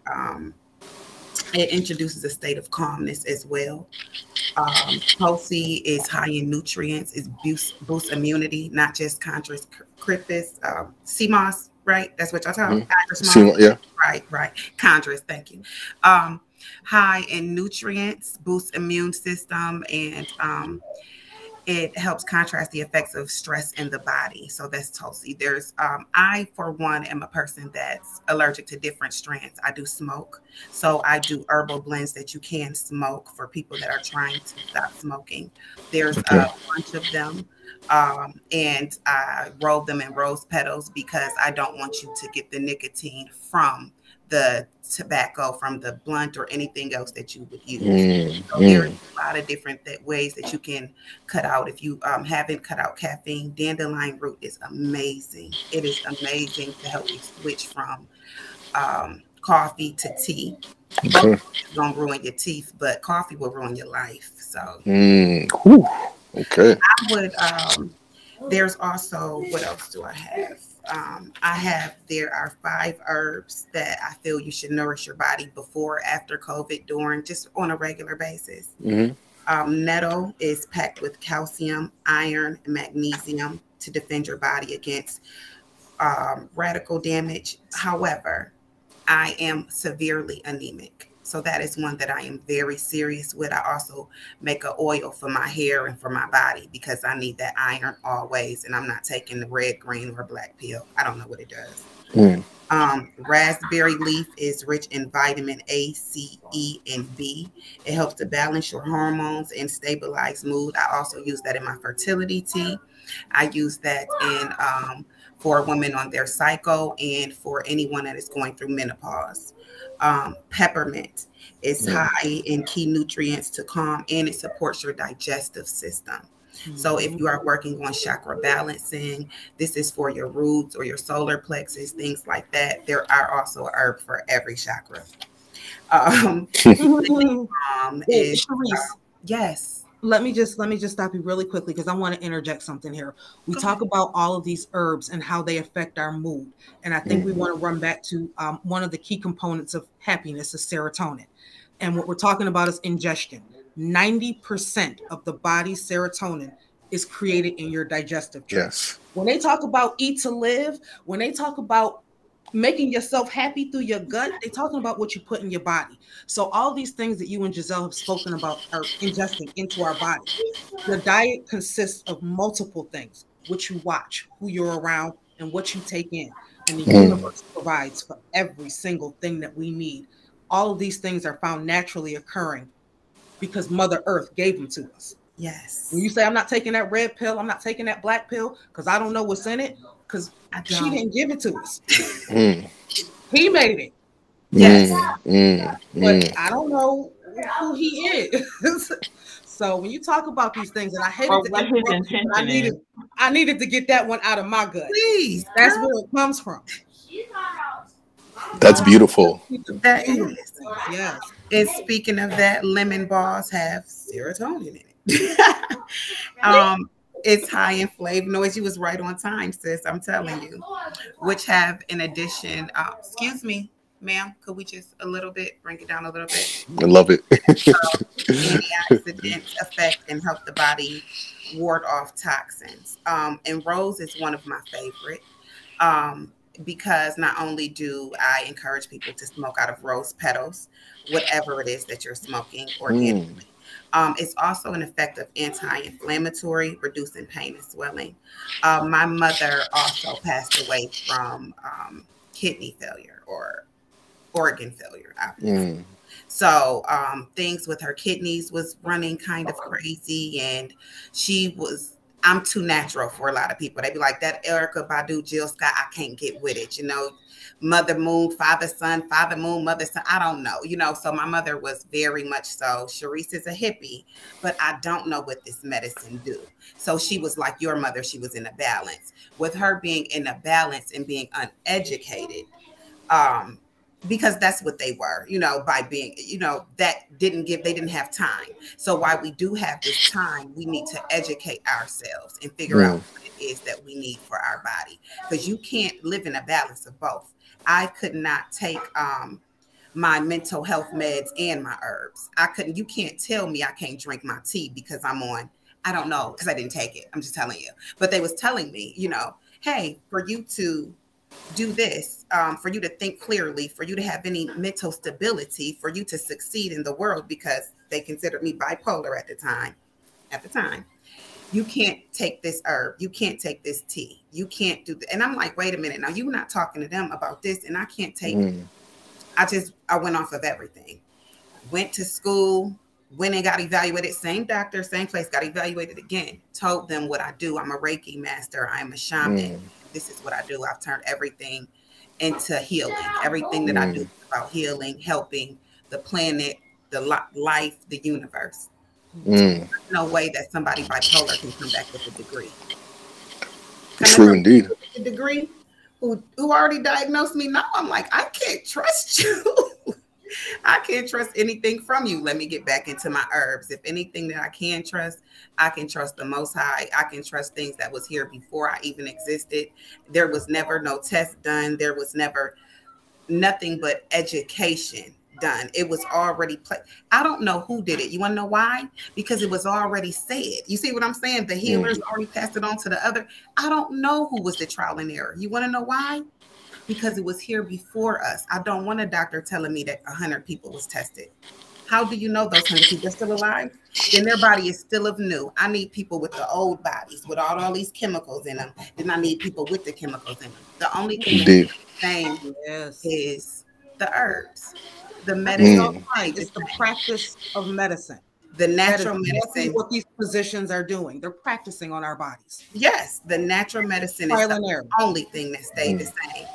it introduces a state of calmness as well. Tulsi is high in nutrients. It boosts immunity, not just contrast cryptis, sea moss, right? That's what y'all talking about? Yeah. Right. Contrast, thank you. High in nutrients, boosts immune system, and it helps contrast the effects of stress in the body. So that's Tulsi. There's I, for one, am a person that's allergic to different strands. I do smoke, so I do herbal blends that you can smoke for people that are trying to stop smoking. There's a bunch of them, and I roll them in rose petals because I don't want you to get the nicotine from the tobacco, from the blunt, or anything else that you would use. So there's a lot of different ways that you can cut out. If you haven't cut out caffeine, dandelion root is amazing. It is amazing to help you switch from coffee to tea. Both gonna ruin your teeth, but coffee will ruin your life. So I would there's also, what else do I have? There are 5 herbs that I feel you should nourish your body before, after COVID, during, just on a regular basis. Nettle is packed with calcium, iron, and magnesium to defend your body against radical damage. However, I am severely anemic, so that is one that I am very serious with. I also make an oil for my hair and for my body because I need that iron always, and I'm not taking the red, green, or black pill. I don't know what it does. Raspberry leaf is rich in vitamin A, C, E, and B. It helps to balance your hormones and stabilize mood. I also use that in my fertility tea. I use that in for women on their cycle and for anyone that is going through menopause. Peppermint is high in key nutrients to calm, and it supports your digestive system. So if you are working on chakra balancing, this is for your roots or your solar plexus, things like that. There are also herbs for every chakra. Yes. Let me just stop you really quickly, because I want to interject something here. We talk about all of these herbs and how they affect our mood. And I think we want to run back to one of the key components of happiness is serotonin. And what we're talking about is ingestion. 90% of the body's serotonin is created in your digestive tract. Yes. When they talk about eat to live, when they talk about making yourself happy through your gut, they're talking about what you put in your body. So all these things that you and Gizelle have spoken about are ingesting into our body. Your diet consists of multiple things: what you watch, who you're around, and what you take in. And the universe provides for every single thing that we need. All of these things are found naturally occurring because Mother Earth gave them to us. Yes. When you say, I'm not taking that red pill, I'm not taking that black pill because I don't know what's in it, because she didn't give it to us. He made it. Yes. But I don't know who he is. So when you talk about these things, and I hate it, I needed to get that one out of my gut. Please. That's where it comes from. That's beautiful. That is. Yes. And speaking of that, lemon balls have serotonin in it. It's high in flavonoids. You was right on time, sis. I'm telling you. Which have, in addition, excuse me, ma'am? Could we just a little bit, bring it down a little bit? I love it. Antioxidants affect and help the body ward off toxins. And rose is one of my favorite. Because not only do I encourage people to smoke out of rose petals, whatever it is that you're smoking organically, it's also an effective anti-inflammatory, reducing pain and swelling. My mother also passed away from kidney failure or organ failure, obviously. So things with her kidneys was running kind of crazy, and I'm too natural for a lot of people. They be like, that Erykah Badu, Jill Scott, I can't get with it. You know, mother moon, father son, father moon, mother son. I don't know, you know. So my mother was very much so. Shareese is a hippie, but I don't know what this medicine do. So she was like your mother. She was in a balance. With her being in a balance and being uneducated, because that's what they were, you know, by being, you know, they didn't have time. So while we do have this time, we need to educate ourselves and figure out what it is that we need for our body. Because you can't live in a balance of both. I could not take my mental health meds and my herbs. You can't tell me I can't drink my tea because I'm on, I don't know, because I didn't take it. I'm just telling you. But they was telling me, you know, hey, for you to do this, for you to think clearly, for you to have any mental stability, for you to succeed in the world, because they considered me bipolar at the time, you can't take this herb, you can't take this tea, you can't do that. And I'm like, wait a minute, now you're not talking to them about this, and I can't take it. I went off of everything. Went to school, went and got evaluated, same doctor, same place, got evaluated again, told them what I do. I'm a Reiki master, I'm a shaman. This is what I do. I've turned everything into healing. Everything that I do is about healing, helping the planet, the life, the universe. There's no way that somebody bipolar can come back with a degree. True indeed. A degree who already diagnosed me. Now I'm like, I can't trust you. I can't trust anything from you. Let me get back into my herbs. If anything that I can trust the Most High. I can trust things that was here before I even existed. There was never no test done. There was never nothing but education done. It was already I don't know who did it. You want to know why? Because it was already said. You see what I'm saying? The healers already passed it on to the other. I don't know who was the trial and error. You want to know why? Because it was here before us. I don't want a doctor telling me that 100 people was tested. How do you know those 100 people are still alive? Then their body is still of new. I need people with the old bodies, with all these chemicals in them. Then I need people with the chemicals in them. The only thing that's the same is the herbs, the medicine. It's the practice of medicine. The natural medicine. What these physicians are doing, they're practicing on our bodies. Yes, the natural medicine is the only thing that stayed the same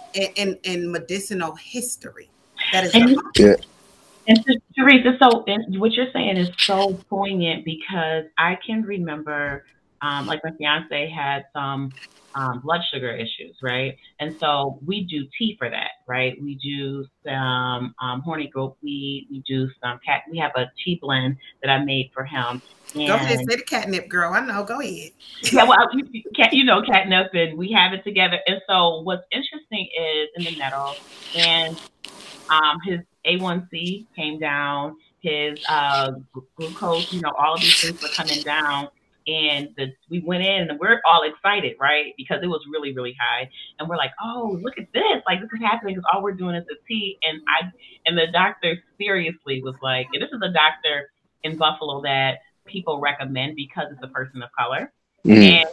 in medicinal history. That is And Shareese, so what you're saying is so poignant, because I can remember, like my fiance had some blood sugar issues, right? And so we do tea for that, right? We do some horny goat weed. We do some we have a tea blend that I made for him. And go ahead, say the catnip, girl. I know. Go ahead. Yeah, well, you know, catnip, and we have it together. And so what's interesting is in the nettle, and his A1C came down, his glucose, you know, all of these things were coming down. And we went in and we're all excited, right? Because it was really, really high. And we're like, oh, look at this. Like, this is happening because all we're doing is the tea. And the doctor seriously was like, and this is a doctor in Buffalo that people recommend because it's a person of color. And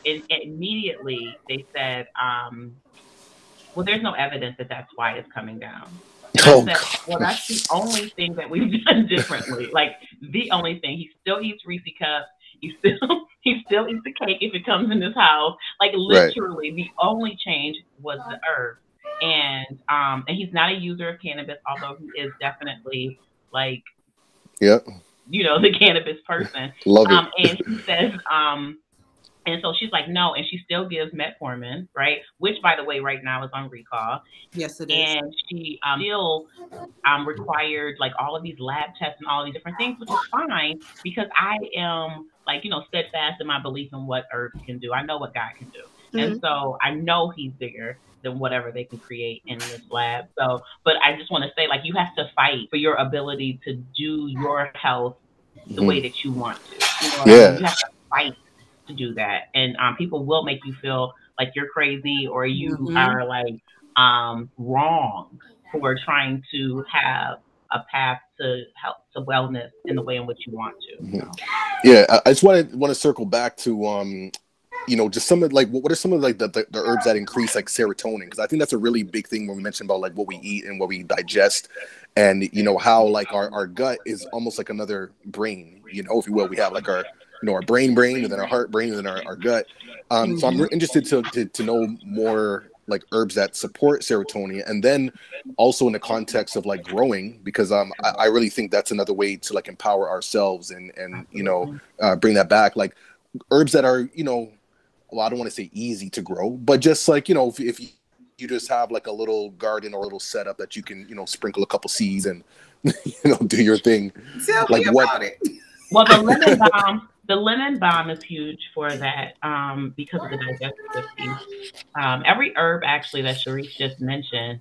immediately they said, well, there's no evidence that that's why it's coming down. Well, that's the only thing that we've done differently. Like, the only thing. He still eats Reese cups. He still eats the cake if it comes in his house. Like, literally, the only change was the herb. And he's not a user of cannabis, although he is definitely like, you know, the cannabis person. Love it. And he says, and so she's like, no, and she still gives metformin, right? Which, by the way, right now is on recall. Yes, it is. And she still required like all of these lab tests and all these different things, which is fine because I am like, you know, steadfast in my belief in what herbs can do. I know what God can do. And so I know he's bigger than whatever they can create in this lab. So, but I just want to say, like, you have to fight for your ability to do your health the way that you want to. You know what I mean? You have to fight to do that. And people will make you feel like you're crazy or you are like wrong for trying to have a path to health, to wellness in the way in which you want to. So. Yeah, I just want to circle back to you know, just some of like what are some of like the herbs that increase like serotonin, because I think that's a really big thing when we mention about like what we eat and what we digest, and you know how like our gut is almost like another brain, you know, if you will. We have like our, you know, our brain, and then our heart, brain, and then our gut. So I'm interested to know more like herbs that support serotonin, and then also in the context of like growing, because I really think that's another way to like empower ourselves and you know, bring that back, like herbs that are, you know, well, I don't want to say easy to grow, but just like, you know, if you just have like a little garden or a little setup that you can, you know, sprinkle a couple seeds and you know, do your thing. Tell me about it. Well, the lemon balm is huge for that because of the digestive system. Every herb actually that Shareese just mentioned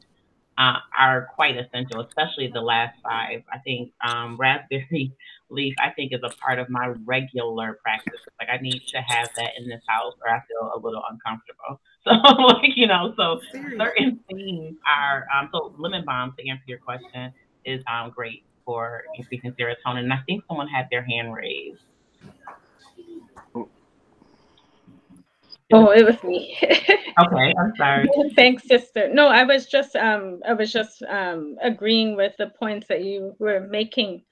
are quite essential, especially the last 5. I think raspberry leaf, I think, is a part of my regular practice. Like, I need to have that in this house or I feel a little uncomfortable. So, like, you know, so certain things are, so lemon balm, to answer your question, is great for increasing serotonin. And I think someone had their hand raised. Oh, it was me. Okay, I'm sorry. Thanks, sister. No, I was just agreeing with the points that you were making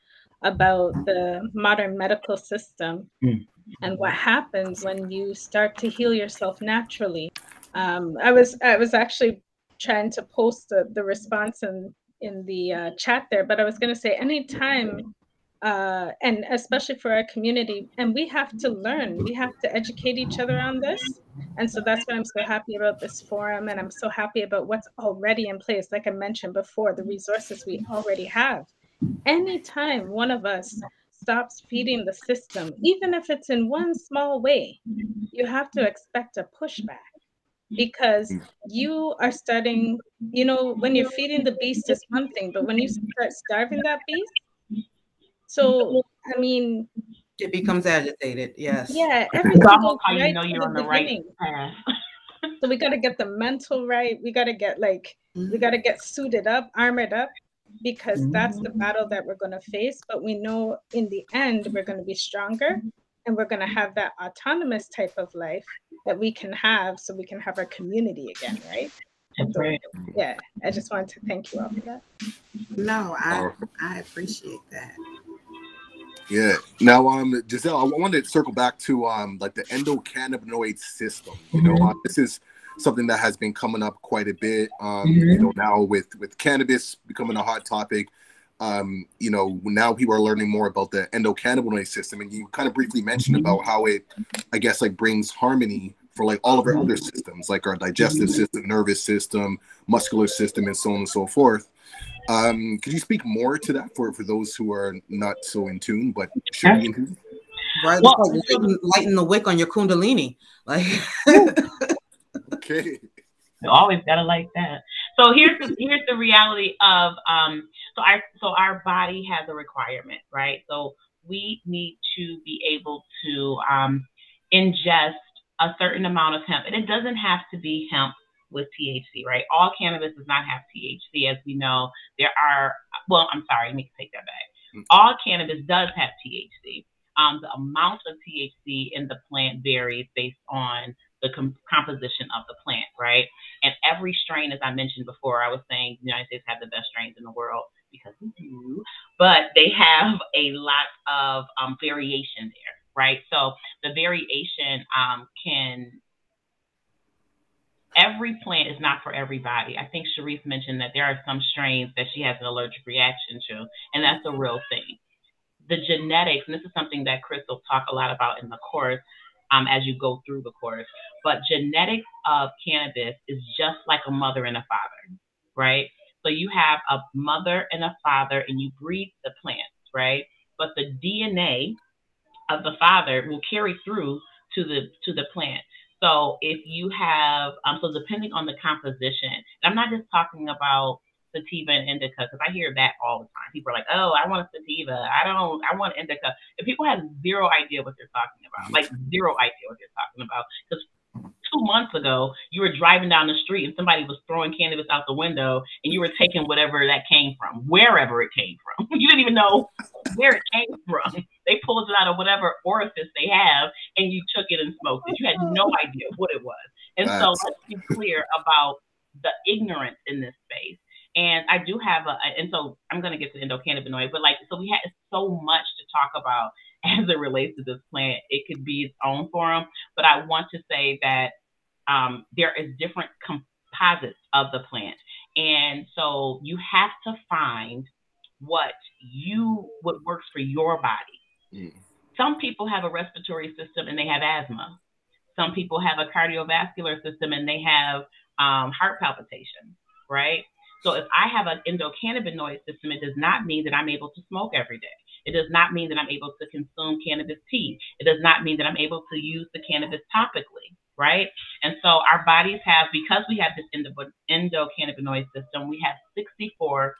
about the modern medical system and what happens when you start to heal yourself naturally. I was actually trying to post the response in the chat there, but I was going to say anytime. And especially for our community, and we have to learn, we have to educate each other on this. And so that's why I'm so happy about this forum, and I'm so happy about what's already in place. Like I mentioned before, the resources we already have. Anytime one of us stops feeding the system, even if it's in one small way, you have to expect a pushback, because you are starting, you know, when you're feeding the beast is one thing, but when you start starving that beast, so, I mean, it becomes agitated. Yes. Yeah. Everything goes how right you know you're on the right path. So we got to get the mental right. We got to get we got to get suited up, armored up, because that's the battle that we're going to face. But we know in the end, we're going to be stronger and we're going to have that autonomous type of life that we can have, so we can have our community again. Right. So, yeah. I just wanted to thank you all for that. No, I appreciate that. Yeah. Now, Gizelle, I wanted to circle back to like the endocannabinoid system. You know, this is something that has been coming up quite a bit. You know, now with cannabis becoming a hot topic, you know, now people are learning more about the endocannabinoid system, and you kind of briefly mentioned about how it, I guess, like brings harmony for like all of our other systems, like our digestive system, nervous system, muscular system, and so on and so forth. Could you speak more to that for those who are not so in tune, but should be in tune? Right, well, like lighten the wick on your Kundalini, like. Okay. You always gotta like that. So here's the reality of so our body has a requirement, right? So we need to be able to ingest a certain amount of hemp, and it doesn't have to be hemp with THC, right? All cannabis does not have THC, as we know. There are, well, I'm sorry, let me take that back. All cannabis does have THC. The amount of THC in the plant varies based on the composition of the plant, right? And every strain, as I mentioned before, I was saying the United States have the best strains in the world because we do, but they have a lot of variation there, right? So the variation every plant is not for everybody. I think Shareese mentioned that there are some strains that she has an allergic reaction to, and that's a real thing. The genetics, and this is something that Chris will talk a lot about in the course as you go through the course, but genetics of cannabis is just like a mother and a father, right? So you have a mother and a father, and you breed the plants, right? But the DNA of the father will carry through to the plant. So if you have, so depending on the composition, and I'm not just talking about sativa and indica, because I hear that all the time. People are like, oh, I want a sativa. I want indica. And people have zero idea what they're talking about, like zero idea what they're talking about. Because 2 months ago, you were driving down the street and somebody was throwing cannabis out the window and you were taking whatever that came from, wherever it came from. You didn't even know where it came from. They pulled it out of whatever orifice they have and you took it and smoked it. You had no idea what it was. And so let's be clear about the ignorance in this space. And I do have and so I'm going to get to endocannabinoid, but so we had so much to talk about as it relates to this plant. It could be its own forum, but I want to say that there is different composites of the plant. And so you have to find what works for your body. Some people have a respiratory system and they have asthma. Some people have a cardiovascular system and they have heart palpitations, right? So if I have an endocannabinoid system, it does not mean that I'm able to smoke every day. It does not mean that I'm able to consume cannabis tea. It does not mean that I'm able to use the cannabis topically, right? And so our bodies have, because we have this endocannabinoid system, we have 64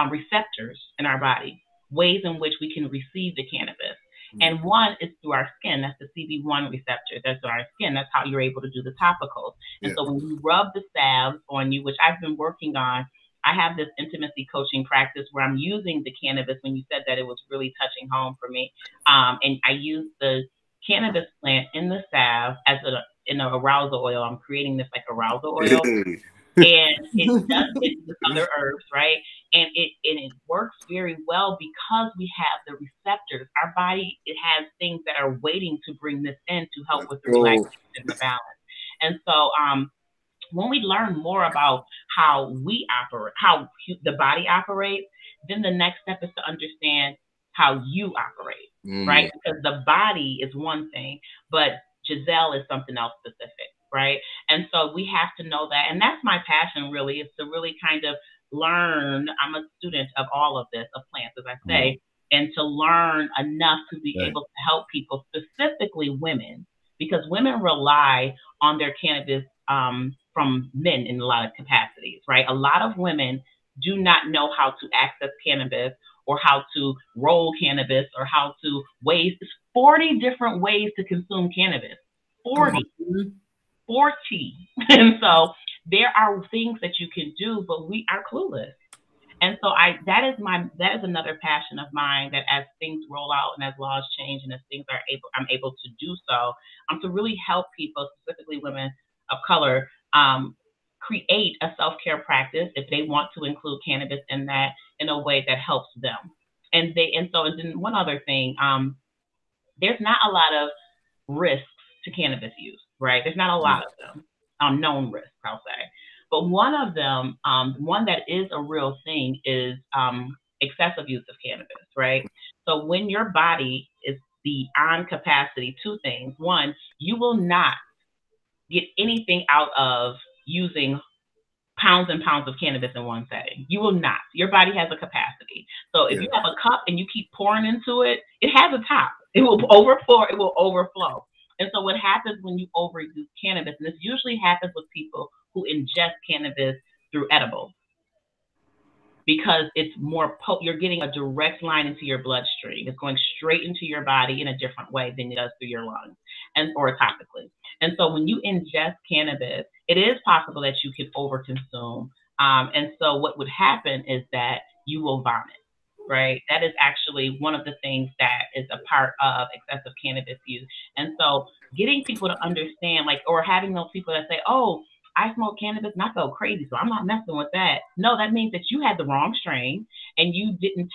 receptors in our body, ways in which we can receive the cannabis. And one is through our skin. That's the CB1 receptor. That's our skin. That's how you're able to do the topicals. And so when you rub the salves on you, which I've been working on, I have this intimacy coaching practice where I'm using the cannabis. When you said that, it was really touching home for me. And I use the cannabis plant in the salve as an arousal oil. I'm creating this like arousal oil. And it does it with other herbs, right? And it works very well because we have the receptors. Our body, it has things that are waiting to bring this in to help with the relaxation and the balance. And so when we learn more about how we operate, how the body operates, then the next step is to understand how you operate, right? Because the body is one thing, but Gizelle is something else specific, right? And so we have to know that. And that's my passion, really, is to really kind of learn. I'm a student of all of this, of plants, as I say, and to learn enough to be able to help people, specifically women, because women rely on their cannabis from men in a lot of capacities, right? A lot of women do not know how to access cannabis or how to roll cannabis or how to 40 different ways to consume cannabis. 40. And so there are things that you can do, but we are clueless. And so that is another passion of mine, that as things roll out and as laws change and as things I'm able to do so, to really help people, specifically women of color, create a self-care practice if they want to include cannabis in that, in a way that helps them. And then one other thing, there's not a lot of risks to cannabis use, right? There's not a lot of them, known risks, I'll say. But one of them, one that is a real thing, is excessive use of cannabis, right? So when your body is beyond capacity, two things. One, you will not get anything out of using pounds and pounds of cannabis in one setting. You will not. Your body has a capacity. So if you have a cup and you keep pouring into it, it has a top. It will overflow. It will overflow. And so what happens when you overuse cannabis, and this usually happens with people who ingest cannabis through edibles, because it's more you're getting a direct line into your bloodstream. It's going straight into your body in a different way than it does through your lungs or topically. And so when you ingest cannabis, it is possible that you can overconsume. And so what would happen is that you will vomit, right? That is actually one of the things that is a part of excessive cannabis use. And so getting people to understand, or having those people that say, oh, I smoke cannabis and I felt crazy, so I'm not messing with that. No, that means that you had the wrong strain and you didn't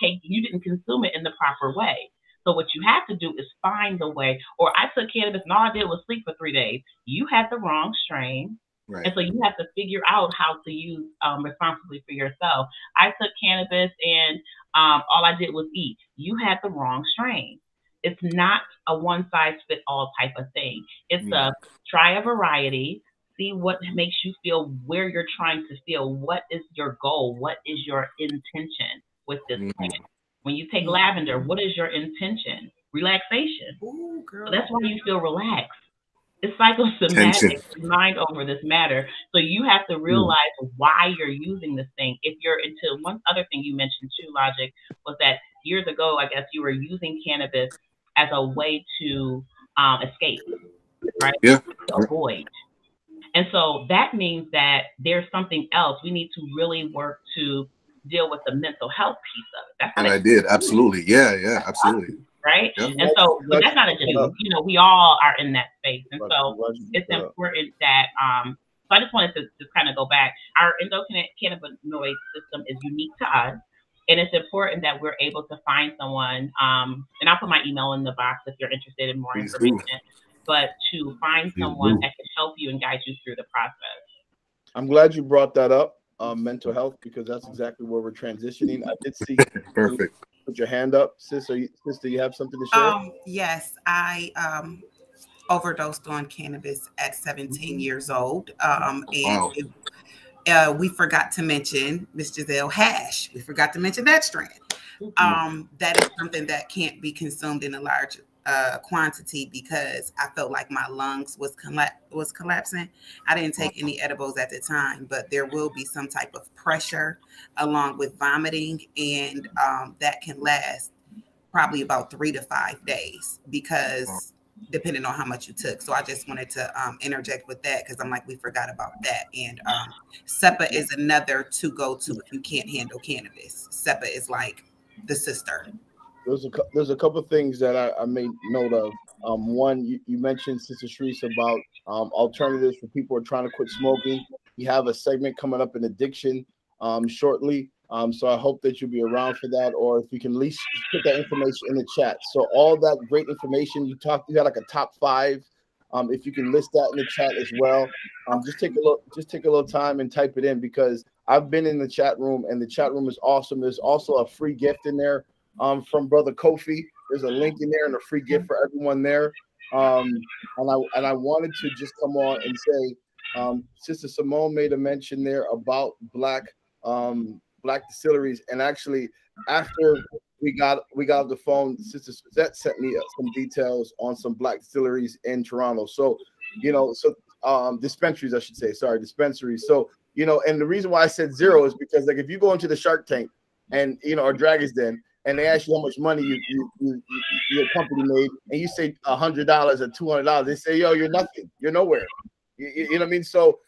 consume it in the proper way. So what you have to do is find the way. Or I took cannabis and all I did was sleep for 3 days. You had the wrong strain. Right. And so you have to figure out how to use responsibly for yourself. I took cannabis and all I did was eat. You had the wrong strain. It's not a one-size-fits-all type of thing. It's a try a variety. See what makes you feel, where you're trying to feel. What is your goal? What is your intention with this plant? When you take lavender, what is your intention? Relaxation. Ooh, girl. So that's why you feel relaxed. It's psychosomatic, mind over this matter. So you have to realize why you're using this thing. If you're into one other thing you mentioned too, Logik, was that years ago, I guess you were using cannabis as a way to escape, right? Yeah. To avoid. And so that means that there's something else. We need to really work to deal with the mental health piece of it. And I did, absolutely. Yeah, absolutely. Right? Yep. And so, but that's not a you. You know, we all are in that space. And so it's important that, so I just wanted to just kind of go back. Our endocannabinoid system is unique to us. And it's important that we're able to find someone, and I'll put my email in the box if you're interested in more information, but to find someone that can help you and guide you through the process. I'm glad you brought that up, mental health, because that's exactly where we're transitioning. I did see perfect. Put your hand up, sis. Sister, you have something to share? Yes, I overdosed on cannabis at 17 years old. We forgot to mention, Miss Gizelle, hash. We forgot to mention that strand. That is something that can't be consumed in a large quantity because I felt like my lungs was collapsing. I didn't take any edibles at the time, but there will be some type of pressure along with vomiting, and that can last probably about 3 to 5 days because depending on how much you took. So I just wanted to interject with that because I'm like, we forgot about that. And SEPA is another to go to if you can't handle cannabis. SEPA is like the sister. There's a couple of things that I made note of. One, you mentioned, Sister Shareese, about alternatives for people who are trying to quit smoking. We have a segment coming up in addiction shortly. So I hope that you'll be around for that, or if you can at least put that information in the chat. So all that great information you had like a top 5. If you can list that in the chat as well, just take a little time and type it in, because I've been in the chat room and the chat room is awesome. There's also a free gift in there from Brother Kofi. There's a link in there and a free gift for everyone there. And I wanted to just come on and say, Sister Simone made a mention there about black distilleries, and actually after we got off the phone, Sister Suzette sent me some details on some black distilleries in Toronto. So dispensaries, I should say. Sorry, dispensaries. So and the reason why I said 0 is because, like, if you go into the Shark Tank and or Dragon's Den, and they ask you how much money your company made, and you say $100 or $200, they say, yo, you're nothing, you're nowhere. You know what I mean? So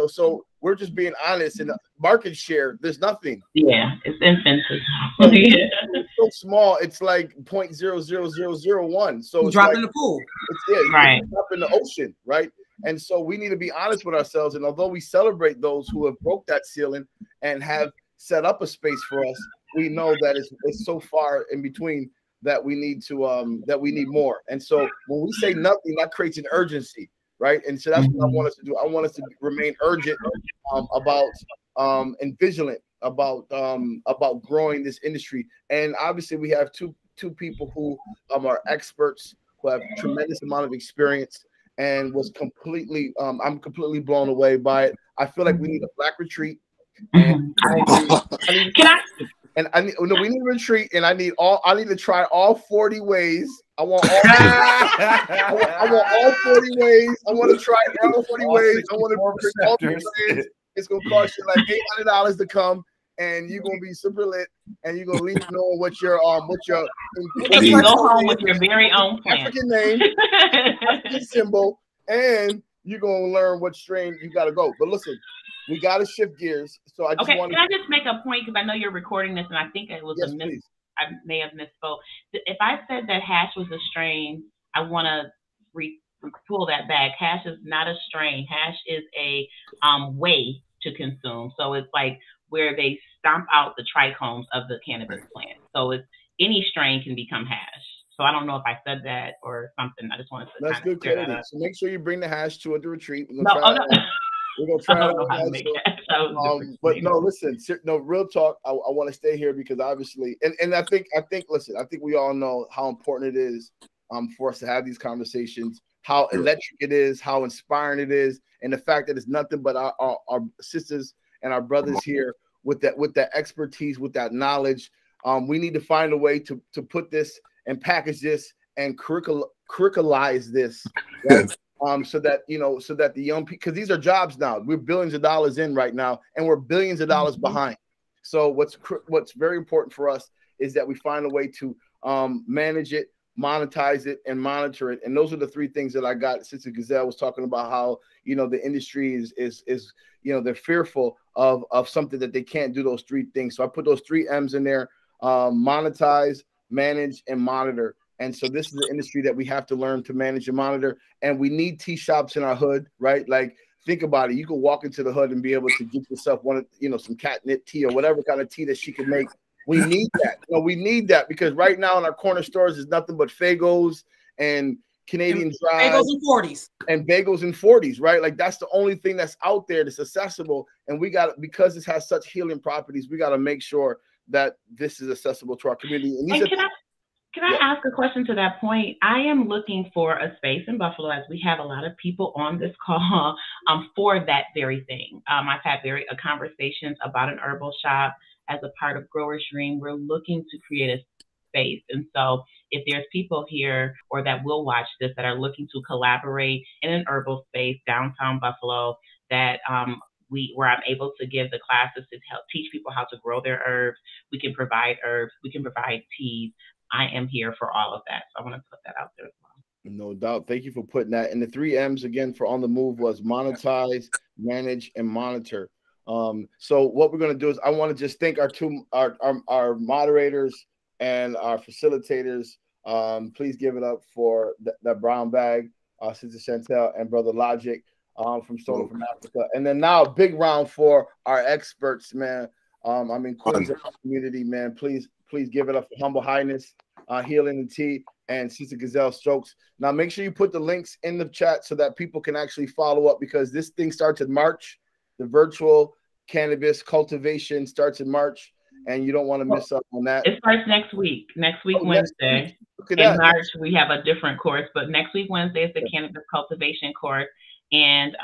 so we're just being honest. In the market share, there's nothing. Yeah, it's infancy. It's so small. It's like 0.00001. So it's drop like, in the pool. It's right. Drop in the ocean, right? And so we need to be honest with ourselves. And although we celebrate those who have broke that ceiling and have set up a space for us, we know that it's so far in between that we need to that we need more. And so when we say nothing, that creates an urgency. Right. And so that's what I want us to do. I want us to remain urgent about and vigilant about growing this industry. And obviously we have two people who are experts, who have tremendous amount of experience, and was completely I'm completely blown away by it. I feel like we need a black retreat. And we need a retreat, and I need to try all 40 ways. I want all I want all 40 ways. I want to try all 40 ways. I want to drink all 40 ways. It's gonna cost you like $800 to come, and you're gonna be super lit, and you're gonna leave knowing what your you go home with your very own plant. African name, African symbol, and you're gonna learn what strain you gotta go. But listen, we gotta shift gears. So I just want to. Can I just make a point, because I know you're recording this, and I think it was I may have misspoke. If I said that hash was a strain, I want to pull that back. Hash is not a strain. Hash is a way to consume. So it's like where they stomp out the trichomes of the cannabis plant. So it's any strain can become hash. So I don't know if I said that or something. I just wanted to. That's good clarity. So make sure you bring the hash to the retreat. We're gonna try but no, listen, no, real talk. I want to stay here because obviously, and I think, listen, I think we all know how important it is for us to have these conversations, how electric it is, how inspiring it is, and the fact that it's nothing but our sisters and our brothers here with that expertise, with that knowledge. We need to find a way to put this and package this and curriculaze this. Right? so that, you know, so that the young people, because these are jobs now. We're billions of dollars in right now, and we're billions of dollars behind. So what's very important for us is that we find a way to manage it, monetize it, and monitor it. And those are the three things that I got. Sister Gizelle was talking about how, you know, the industry is you know, they're fearful of something that they can't do those three things. So I put those 3 M's in there: monetize, manage, and monitor. And so this is the industry that we have to learn to manage and monitor. And we need tea shops in our hood, right? Like, think about it. You can walk into the hood and be able to get yourself one of, you know, some catnip tea or whatever kind of tea that she can make. We need that. You know, we need that, because right now in our corner stores is nothing but Fagos and Canadian Dry. Bagels and 40s. And bagels and 40s, right? Like, that's the only thing that's out there that's accessible. And we got, because this has such healing properties, we got to make sure that this is accessible to our community. And can I ask a question to that point? I am looking for a space in Buffalo, as we have a lot of people on this call, for that very thing. I've had conversations about an herbal shop as a part of Grower's Dream. We're looking to create a space. And so if there's people here or that will watch this that are looking to collaborate in an herbal space downtown Buffalo, that where I'm able to give the classes to help teach people how to grow their herbs, we can provide herbs, we can provide teas. I am here for all of that. So I want to put that out there as well. No doubt. Thank you for putting that. And the 3 M's again for On the Move was monetize, manage, and monitor. So what we're going to do is I want to just thank our moderators and our facilitators. Please give it up for that brown bag, Sister Shantelle and Brother Logik from Stolen from Africa. And then now a big round for our experts, man. I mean, Queens of our community, man. Please give it up for Humble Highness, Healing and Tea, and Sister Gizelle Stokes. Now, make sure you put the links in the chat so that people can actually follow up, because this thing starts in March. The virtual cannabis cultivation starts in March, and you don't want to miss up on that. It starts next week. Next week, Wednesday. In March, we have a different course, but next week, Wednesday, is the cannabis cultivation course. And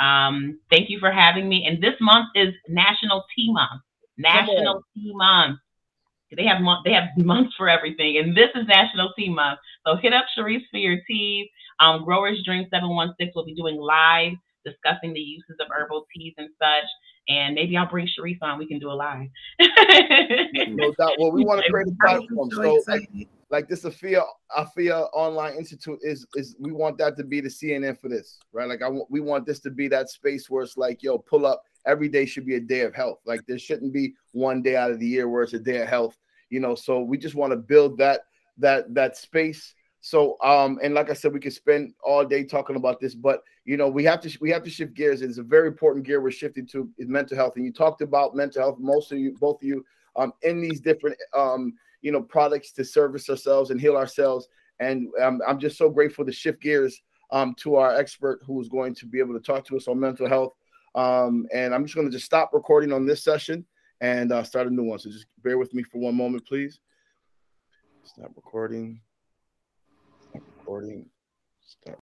thank you for having me. And this month is National Tea Month. National Tea Month. They have months for everything, and this is National Tea Month. So hit up Shareese for your teas. Growers Dream 716 will be doing live discussing the uses of herbal teas and such. And maybe I'll bring Shareese on. We can do a live. No doubt. Well, we want to create a platform. So like this Afya Online Institute is we want that to be the CNN for this, right? Like we want this to be that space where it's like, yo, pull up. Every day should be a day of health. Like, there shouldn't be one day out of the year where it's a day of health, you know. So we just want to build that space. So and like I said, we could spend all day talking about this, but you know, we have to shift gears. It's a very important gear we're shifting to, is mental health. And you talked about mental health, both of you, in these different you know, products to service ourselves and heal ourselves. And I'm just so grateful to shift gears to our expert, who is going to be able to talk to us on mental health. And I'm just going to just stop recording on this session and start a new one. So just bear with me for one moment, please. Stop recording. Stop recording. Stop.